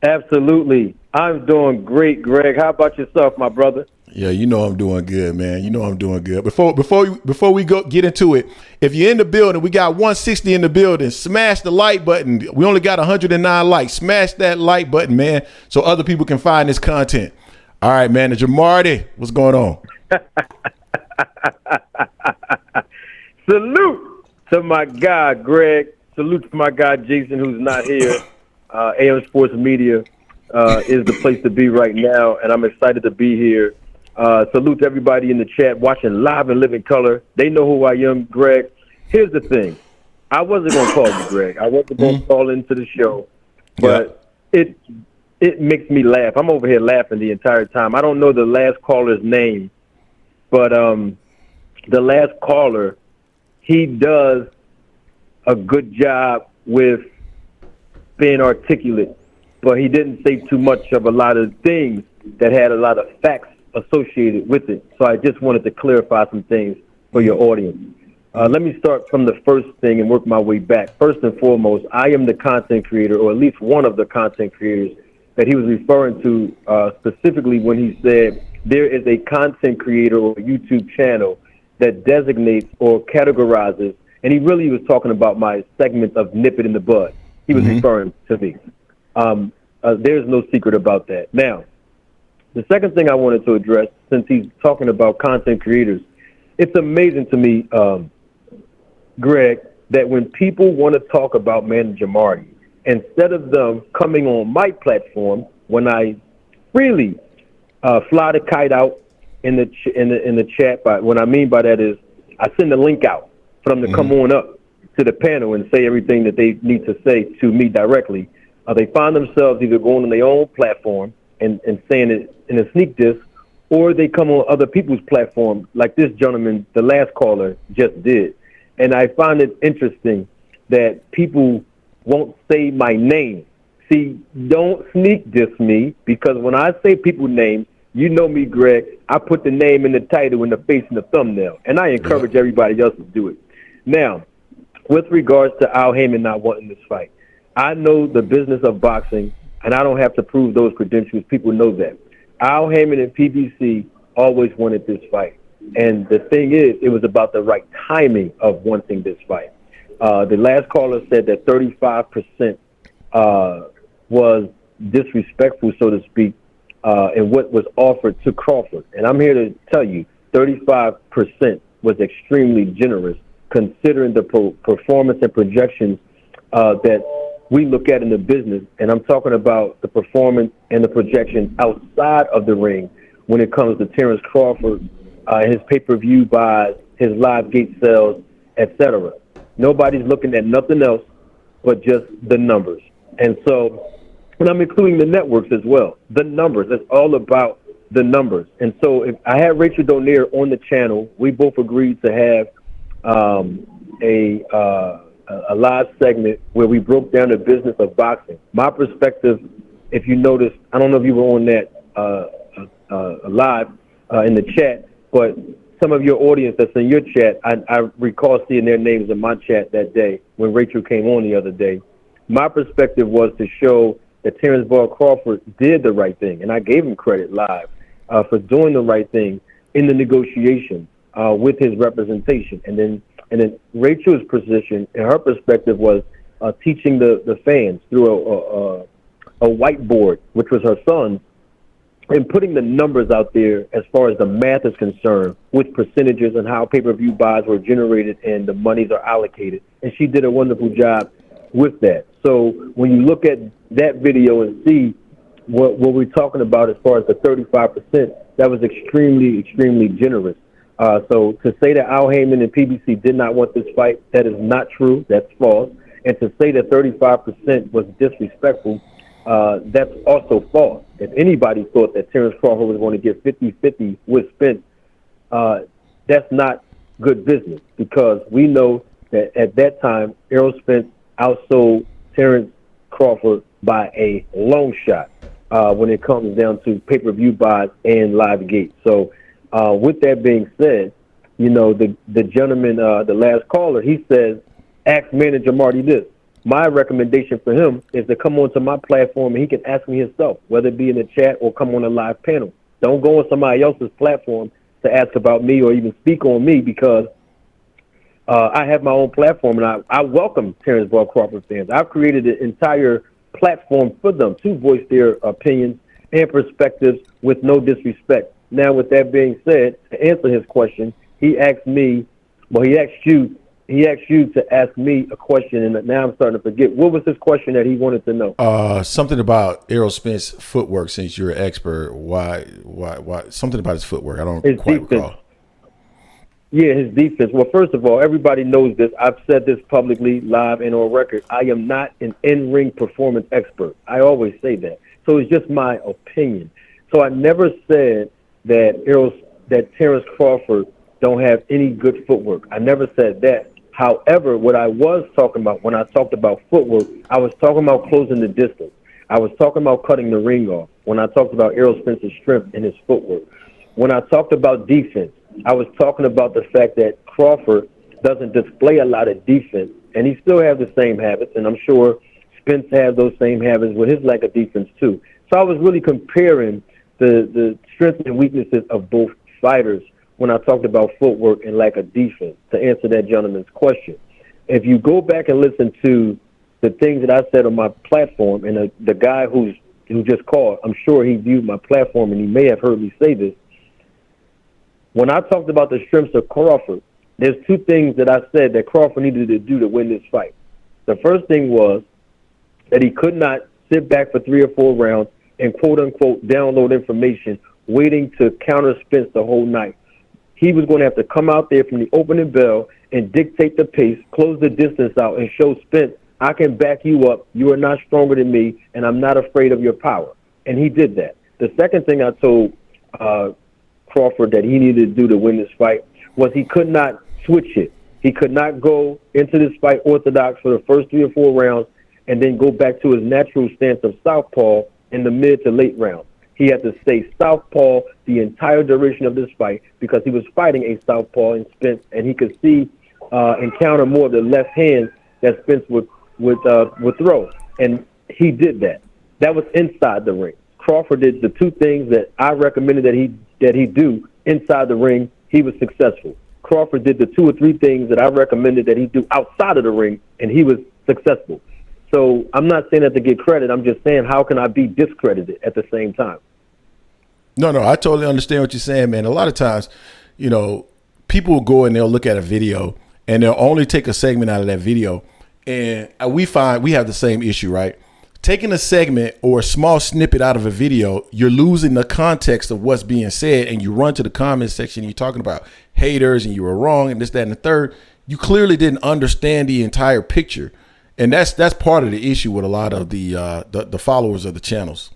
Absolutely. I'm doing great, Greg. How about yourself, my brother? Yeah, you know I'm doing good, man. You know I'm doing good. Before we go get into it, if you're in the building, we got 160 in the building. Smash the like button. We only got 109 likes. Smash that like button, man, so other people can find this content. All right, Manager Marty, what's going on? Salute to my guy, Greg. Salute to my guy, Jason, who's not here. AM Sports Media is the place to be right now, and I'm excited to be here. Salute to everybody in the chat watching live and living color. They know who I am, Greg. Here's the thing. I wasn't going to call you, Greg. I wasn't going to call into the show, but it makes me laugh. I'm over here laughing the entire time. I don't know the last caller's name, but the last caller, he does a good job with being articulate, but he didn't say too much of a lot of things that had a lot of facts associated with it. So I just wanted to clarify some things for your audience. Let me start from the first thing and work my way back. First and foremost, I am the content creator, or at least one of the content creators that he was referring to specifically when he said there is a content creator or YouTube channel that designates or categorizes, and he really was talking about my segment of Nip It in the Bud. He was referring to me. There's no secret about that. Now, the second thing I wanted to address, since he's talking about content creators, it's amazing to me, Greg, that when people want to talk about Manager Marty, instead of them coming on my platform, when I freely fly the kite out in the chat, but what I mean by that is I send a link out for them to come on up to the panel and say everything that they need to say to me directly. They find themselves either going on their own platform and saying it in a sneak diss, or they come on other people's platform like this gentleman, the last caller, just did. And I find it interesting that people won't say my name. See, don't sneak diss me, because when I say people's names, you know me, Greg, I put the name in the title and the face in the thumbnail, and I encourage everybody else to do it. Now, with regards to Al Haymon not wanting this fight, I know the business of boxing, and I don't have to prove those credentials. People know that. Al Haymon and PBC always wanted this fight. And the thing is, it was about the right timing of wanting this fight. The last caller said that 35% was disrespectful, so to speak, in what was offered to Crawford. And I'm here to tell you, 35% was extremely generous, considering the performance and projections that we look at in the business. And I'm talking about the performance and the projections outside of the ring when it comes to Terence Crawford, his pay-per-view buys, his live gate sales, etc. Nobody's looking at nothing else but just the numbers. And so, and I'm including the networks as well, the numbers. It's all about the numbers. And so if I had Rachel Donier on the channel, we both agreed to have a live segment where we broke down the business of boxing. My perspective, if you noticed, I don't know if you were on that live in the chat, but some of your audience that's in your chat, I recall seeing their names in my chat that day when Rachel came on the other day. My perspective was to show that Terence Crawford did the right thing, and I gave him credit live for doing the right thing in the negotiation with his representation. And then Rachel's position and her perspective was teaching the fans through a whiteboard, which was her son, and putting the numbers out there as far as the math is concerned with percentages and how pay-per-view buys were generated and the monies are allocated. And she did a wonderful job with that. So when you look at that video and see what we're talking about as far as the 35%, that was extremely, extremely generous. So to say that Al Haymon and PBC did not want this fight, that is not true. That's false. And to say that 35% was disrespectful, that's also false. If anybody thought that Terence Crawford was going to get 50-50 with Spence, that's not good business, because we know that at that time, Errol Spence outsold Terence Crawford by a long shot when it comes down to pay-per-view buys and live gate. So with that being said, you know, the gentleman, the last caller, he says, ask manager Marty this. My recommendation for him is to come onto my platform and he can ask me himself, whether it be in the chat or come on a live panel. Don't go on somebody else's platform to ask about me or even speak on me, because I have my own platform, and I welcome Terence Crawford fans. I've created an entire platform for them to voice their opinions and perspectives with no disrespect. Now, with that being said, to answer his question, he asked me, well, he asked you to ask me a question, and now I'm starting to forget. What was his question that he wanted to know? Something about Errol Spence footwork, since you're an expert. Why? Something about his footwork. I don't quite recall. Yeah, his defense. Well, first of all, everybody knows this. I've said this publicly, live and on record. I am not an in-ring performance expert. I always say that. So it's just my opinion. So I never said that Terence Crawford don't have any good footwork. I never said that. However, what I was talking about when I talked about footwork, I was talking about closing the distance. I was talking about cutting the ring off when I talked about Errol Spence's strength and his footwork. When I talked about defense, I was talking about the fact that Crawford doesn't display a lot of defense, and he still has the same habits, and I'm sure Spence has those same habits with his lack of defense too. So I was really comparing the strengths and weaknesses of both fighters when I talked about footwork and lack of defense, to answer that gentleman's question. If you go back and listen to the things that I said on my platform, and the guy who just called, I'm sure he viewed my platform and he may have heard me say this. When I talked about the strengths of Crawford, there's two things that I said that Crawford needed to do to win this fight. The first thing was that he could not sit back for 3 or 4 rounds and quote-unquote download information, waiting to counter Spence the whole night. He was going to have to come out there from the opening bell and dictate the pace, close the distance out, and show Spence, I can back you up. You are not stronger than me, and I'm not afraid of your power. And he did that. The second thing I told Crawford that he needed to do to win this fight was he could not switch it. He could not go into this fight orthodox for the first 3 or 4 rounds and then go back to his natural stance of southpaw in the mid to late rounds. He had to stay southpaw the entire duration of this fight because he was fighting a southpaw in Spence, and he could see and counter more of the left hand that Spence would throw. And he did that. That was inside the ring. Crawford did the two things that I recommended that he do inside the ring. He was successful. Crawford did the 2 or 3 things that I recommended that he do outside of the ring, and he was successful. So I'm not saying that to get credit. I'm just saying, how can I be discredited at the same time? No, I totally understand what you're saying, man. A lot of times, you know, people will go and they'll look at a video and they'll only take a segment out of that video. And we find we have the same issue, right? Taking a segment or a small snippet out of a video, you're losing the context of what's being said, and you run to the comment section, you're talking about haters and you were wrong and this, that, and the third. You clearly didn't understand the entire picture. And that's part of the issue with a lot of the followers of the channels.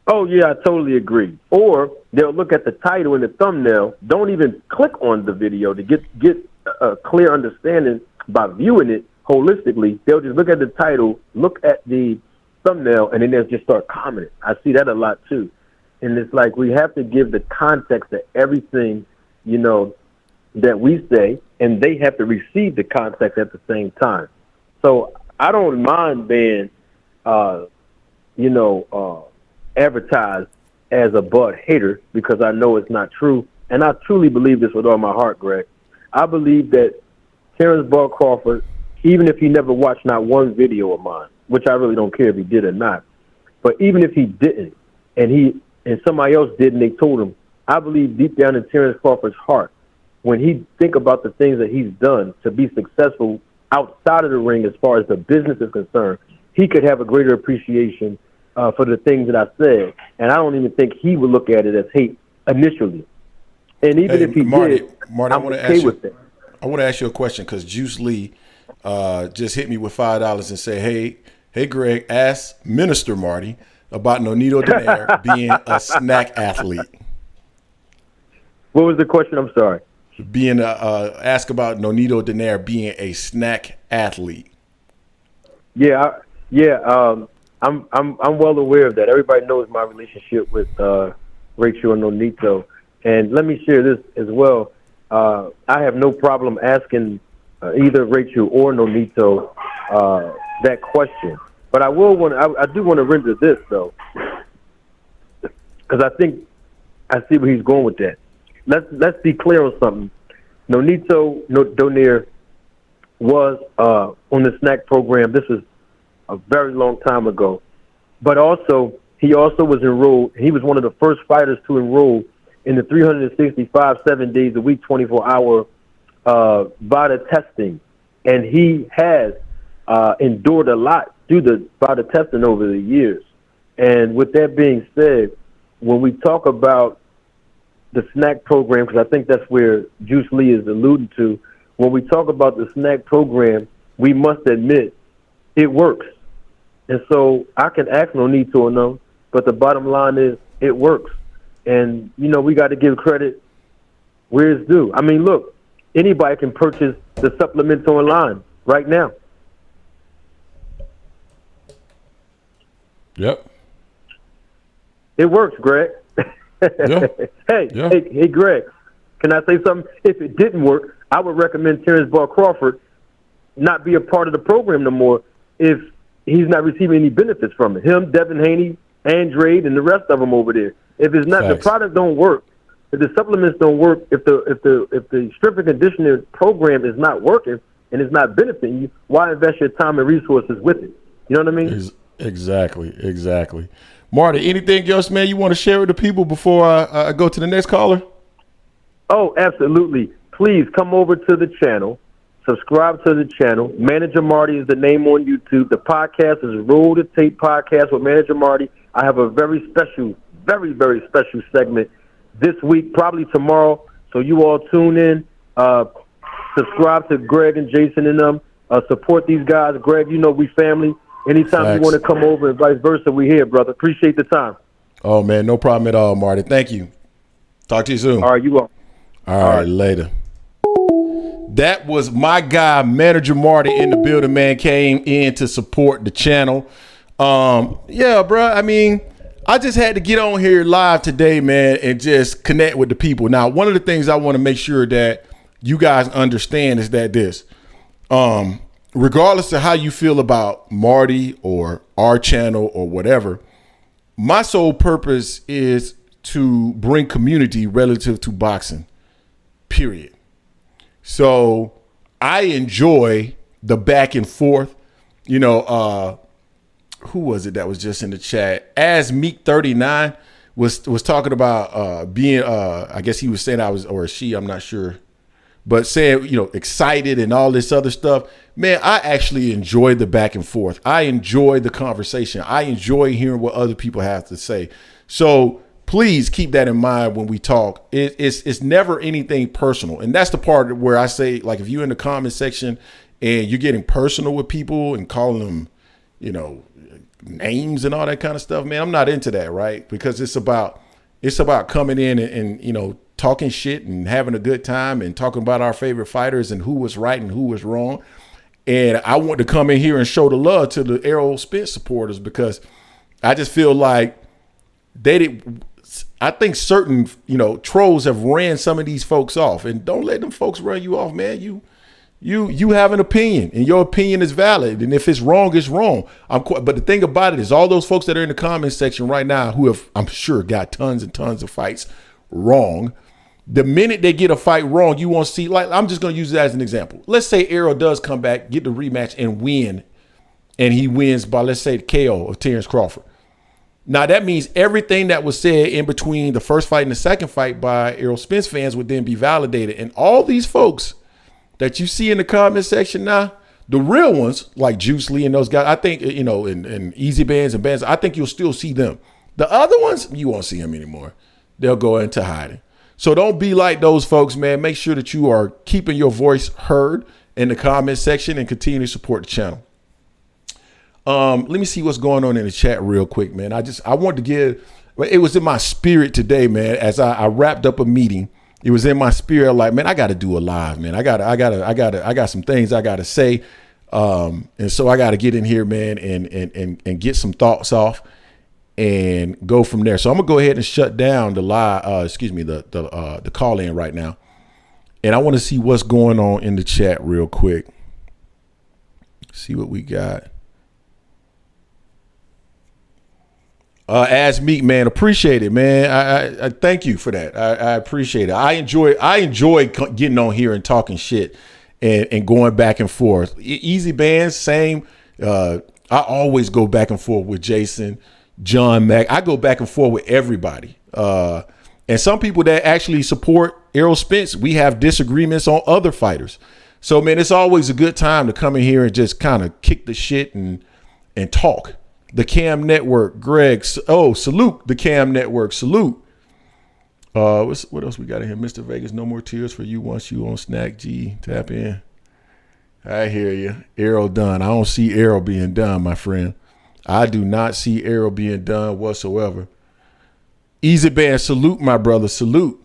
Oh, yeah, I totally agree. Or they'll look at the title and the thumbnail, don't even click on the video to get a clear understanding by viewing it holistically. They'll just look at the title, look at the thumbnail, and then they'll just start commenting. I see that a lot too. And it's like we have to give the context to everything, you know, that we say, and they have to receive the context at the same time. So I don't mind being, advertised as a Bud hater, because I know it's not true. And I truly believe this with all my heart, Greg. I believe that Terence Bud Crawford, even if he never watched not one video of mine, which I really don't care if he did or not, but even if he didn't, and somebody else did and they told him, I believe deep down in Terence Crawford's heart, when he think about the things that he's done to be successful outside of the ring as far as the business is concerned, he could have a greater appreciation for the things that I said. And I don't even think he would look at it as hate initially. And even if he Marty, did, I'm okay with that. I want to ask you a question, because Juice Lee just hit me with $5 and say, hey, Greg, ask Minister Marty about Nonito Donaire being a snack athlete. What was the question? I'm sorry. Ask about Nonito Donaire being a snack athlete. I'm well aware of that. Everybody knows my relationship with Rachel and Nonito, and let me share this as well. I have no problem asking either Rachel or Nonito that question, but I do want to render this though, because I think I see where he's going with that. Let's be clear on something. Nonito Donaire was on the snack program. This was a very long time ago, but he also was enrolled. He was one of the first fighters to enroll in the 365 7 days a week, 24-hour VADA testing, and he has endured a lot through the VADA testing over the years. And with that being said, when we talk about the snack program, because I think that's where Juice Lee is alluding to, when we talk about the snack program, we must admit it works. And so I can ask Nonito on them, but the bottom line is it works. And, we got to give credit where it's due. I mean, look, anybody can purchase the supplements online right now. Yep. It works, Greg. Yeah. Hey, Greg, can I say something? If it didn't work, I would recommend Terence Crawford not be a part of the program no more if he's not receiving any benefits from it. Him, Devin Haney, Andrade, and the rest of them over there. If it's not, Facts. the product don't work, if the supplements don't work, if the strength and conditioning program is not working and it's not benefiting you, why invest your time and resources with it? You know what I mean? Exactly. Marty, anything else, man, you want to share with the people before I go to the next caller? Oh, absolutely. Please come over to the channel. Subscribe to the channel. Manager Marty is the name on YouTube. The podcast is Roll the Tape Podcast with Manager Marty. I have a very special, very, very special segment this week, probably tomorrow. So you all tune in. Subscribe to Greg and Jason and them. Support these guys. Greg, we family. Anytime Facts. you want to come over and vice versa, we here, brother. Appreciate the time. Oh, man, no problem at all, Marty. Thank you. Talk to you soon. All right, you are. All right, later. That was my guy, Manager Marty, in the building, man. Came in to support the channel. Yeah, bro. I mean, I just had to get on here live today, man, and just connect with the people. Now, one of the things I want to make sure that you guys understand is that regardless of how you feel about Marty or our channel or whatever, my sole purpose is to bring community relative to boxing, period. So I enjoy the back and forth. Who was it that was just in the chat? As Meek 39 was talking about being I guess he was saying I was, or she, I'm not sure, but saying, excited and all this other stuff. Man, I actually enjoy the back and forth. I enjoy the conversation. I enjoy hearing what other people have to say. So please keep that in mind when we talk. It's never anything personal. And that's the part where I say, like, if you're in the comment section and you're getting personal with people and calling them, names and all that kind of stuff, man, I'm not into that, right? Because it's about coming in and talking shit and having a good time and talking about our favorite fighters and who was right and who was wrong. And I want to come in here and show the love to the Errol Spence supporters, because I just feel like I think certain, trolls have ran some of these folks off, and don't let them folks run you off, man. You have an opinion, and your opinion is valid. And if it's wrong, it's wrong. But the thing about it is, all those folks that are in the comment section right now, who have, I'm sure, got tons and tons of fights wrong, the minute they get a fight wrong, you won't see, like, I'm just going to use it as an example. Let's say Errol does come back, get the rematch and win, and he wins by, let's say, the KO of Terence Crawford. Now, that means everything that was said in between the first fight and the second fight by Errol Spence fans would then be validated. And all these folks that you see in the comment section now, the real ones, like Juice Lee and those guys, I think, and Easy Bands and Bands, I think you'll still see them. The other ones, you won't see them anymore. They'll go into hiding. So don't be like those folks, man. Make sure that you are keeping your voice heard in the comment section and continue to support the channel. Let me see what's going on in the chat real quick, man. I wanted to give, it was in my spirit today, man, as I wrapped up a meeting. It was in my spirit, like, man, I got to do a live, man. I got some things I got to say. And so I got to get in here, man, and get some thoughts off and go from there. So I'm gonna go ahead and shut down the live, the call in right now. And I want to see what's going on in the chat real quick. See what we got. As Meek, man, appreciate it, man. I thank you for that. I appreciate it. I enjoy getting on here and talking shit and going back and forth. Easy Bands, same. I always go back and forth with Jason, John Mack. I go back and forth with everybody. And some people that actually support Errol Spence, we have disagreements on other fighters. So, man, it's always a good time to come in here and just kind of kick the shit and talk. The Cam Network, Greg. Oh, salute the Cam Network. Salute. What else we got in here? Mr. Vegas, no more tears for you once you on Snack G. Tap in. I hear you. Errol done. I don't see Errol being done, my friend. I do not see Errol being done whatsoever. Easy Band, salute, my brother. Salute.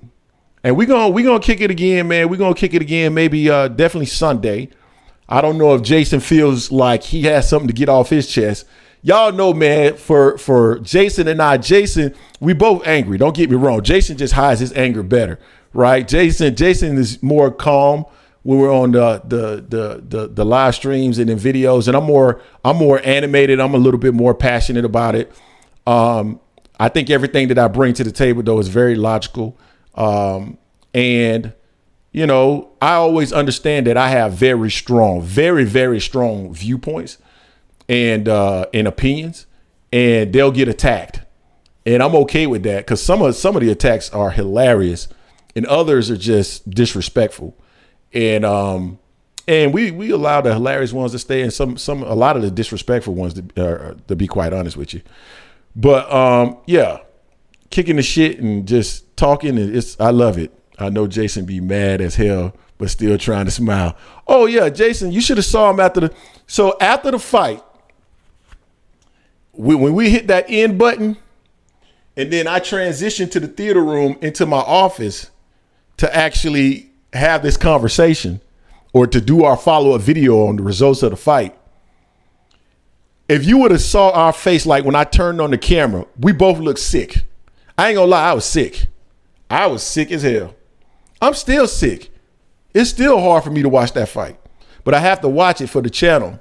And we're gonna kick it again, man. We're gonna kick it again, maybe definitely Sunday. I don't know if Jason feels like he has something to get off his chest. Y'all know, man, for Jason and I, Jason, we both angry. Don't get me wrong. Jason just hides his anger better, right? Jason is more calm when we're on the live streams and in videos, and I'm more animated. I'm a little bit more passionate about it. I think everything that I bring to the table, though, is very logical. And you know, I always understand that I have very strong viewpoints and opinions, and they'll get attacked, and I'm okay with that because some of the attacks are hilarious, and others are just disrespectful, and we allow the hilarious ones to stay, and a lot of the disrespectful ones to be quite honest with you, but yeah, kicking the shit and just talking, and I love it. I know Jason be mad as hell, but still trying to smile. Oh yeah, Jason, you should have saw him after the fight. When we hit that end button, and then I transitioned to the theater room into my office to actually have this conversation or to do our follow-up video on the results of the fight. If you would have saw our face, like when I turned on the camera, we both looked sick. I ain't gonna lie, I was sick. I was sick as hell. I'm still sick. It's still hard for me to watch that fight, but I have to watch it for the channel.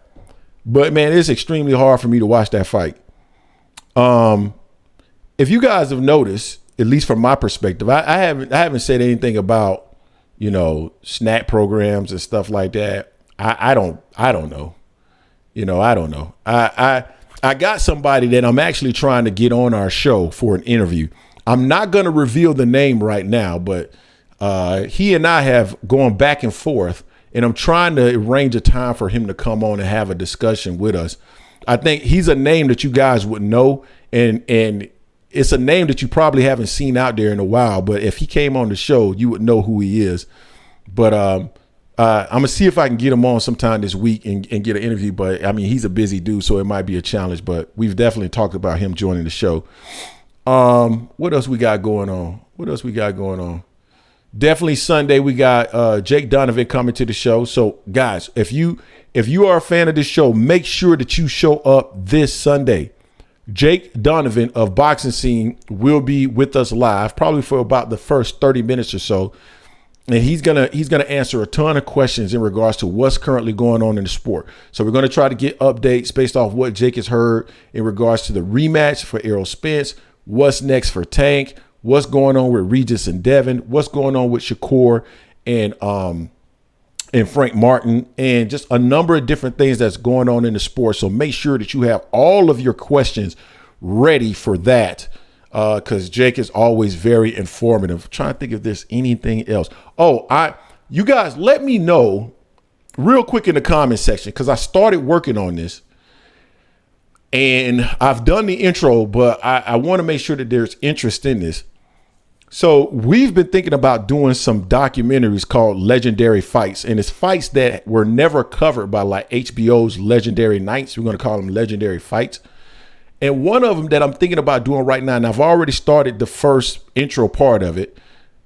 But man, it's extremely hard for me to watch that fight. If you guys have noticed, at least from my perspective, I haven't said anything about, you know, snack programs and stuff like that. I don't know. You know, I don't know. I got somebody that I'm actually trying to get on our show for an interview. I'm not going to reveal the name right now, but he and I have gone back and forth, and I'm trying to arrange a time for him to come on and have a discussion with us. I think he's a name that you guys would know, and it's a name that you probably haven't seen out there in a while, but if he came on the show, you would know who he is. But I'm going to see if I can get him on sometime this week and get an interview, but I mean, he's a busy dude, so it might be a challenge, but we've definitely talked about him joining the show. What else we got going on? Definitely Sunday, we got Jake Donovan coming to the show. So guys, if you are a fan of this show, make sure that you show up this Sunday. Jake Donovan of Boxing Scene will be with us live, probably for about the first 30 minutes or so. And he's gonna answer a ton of questions in regards to what's currently going on in the sport. So we're gonna try to get updates based off what Jake has heard in regards to the rematch for Errol Spence, what's next for Tank, what's going on with Regis and Devin, what's going on with Shakur and Frank Martin, and just a number of different things that's going on in the sport. So make sure that you have all of your questions ready for that, because Jake is always very informative. I'm trying to think if there's anything else. You guys let me know real quick in the comment section, because I started working on this and I've done the intro, but I want to make sure that there's interest in this. So we've been thinking about doing some documentaries called Legendary Fights, and it's fights that were never covered by like HBO's Legendary Nights. We're going to call them Legendary Fights. And one of them that I'm thinking about doing right now, and I've already started the first intro part of it,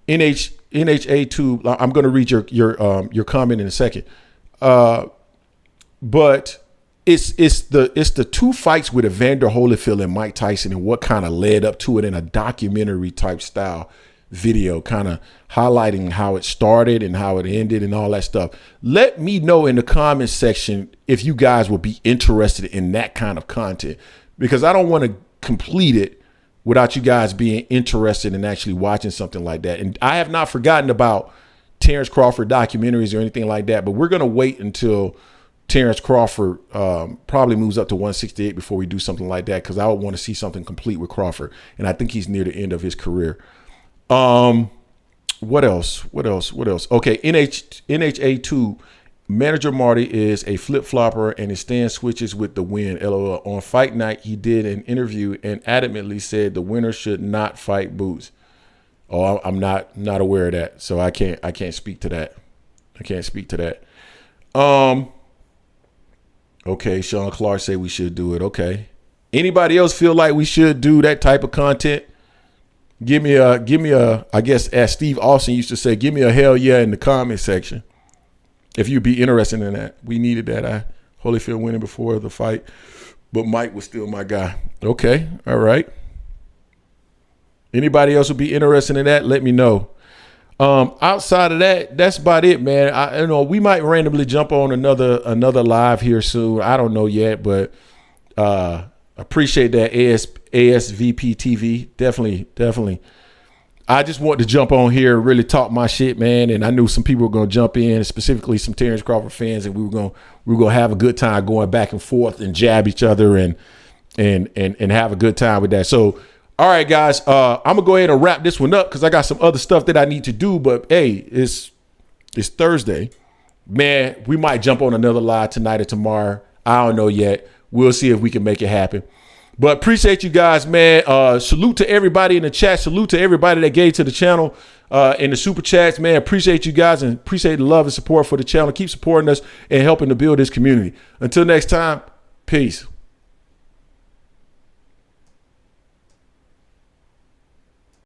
NHA2. I'm going to read your comment in a second, but it's the two fights with Evander Holyfield and Mike Tyson and what kind of led up to it in a documentary type style video, kind of highlighting how it started and how it ended and all that stuff. Let me know in the comment section if you guys would be interested in that kind of content, because I don't want to complete it without you guys being interested in actually watching something like that. And I have not forgotten about Terence Crawford documentaries or anything like that, but we're going to wait until Terence Crawford probably moves up to 168 before we do something like that, because I would want to see something complete with Crawford, and I think he's near the end of his career. What else? Okay, NHA2 manager Marty is a flip-flopper and his stance switches with the win. LOL. On fight night, he did an interview and adamantly said the winner should not fight Boots. Oh, I'm not aware of that, so I can't speak to that. Okay, Sean Clark say we should do it. Okay. Anybody else feel like we should do that type of content? Give me a, I guess as Steve Austin used to say, give me a hell yeah in the comment section if you'd be interested in that. We needed that. Holyfield winning before the fight, but Mike was still my guy. Okay. All right. Anybody else would be interested in that? Let me know. Outside of that, that's about it, man. We might randomly jump on another live here soon. I don't know yet, but appreciate that ASVP TV. Definitely. I just want to jump on here and really talk my shit, man. And I knew some people were gonna jump in, specifically some Terence Crawford fans, and we were gonna have a good time going back and forth and jab each other and have a good time with that. So, all right, guys, I'm gonna go ahead and wrap this one up because I got some other stuff that I need to do. But hey, it's Thursday, man. We might jump on another live tonight or tomorrow. I don't know yet. We'll see if we can make it happen. But appreciate you guys, man. Salute to everybody in the chat. Salute to everybody that gave to the channel in the super chats, man. Appreciate you guys and appreciate the love and support for the channel. Keep supporting us and helping to build this community. Until next time, peace.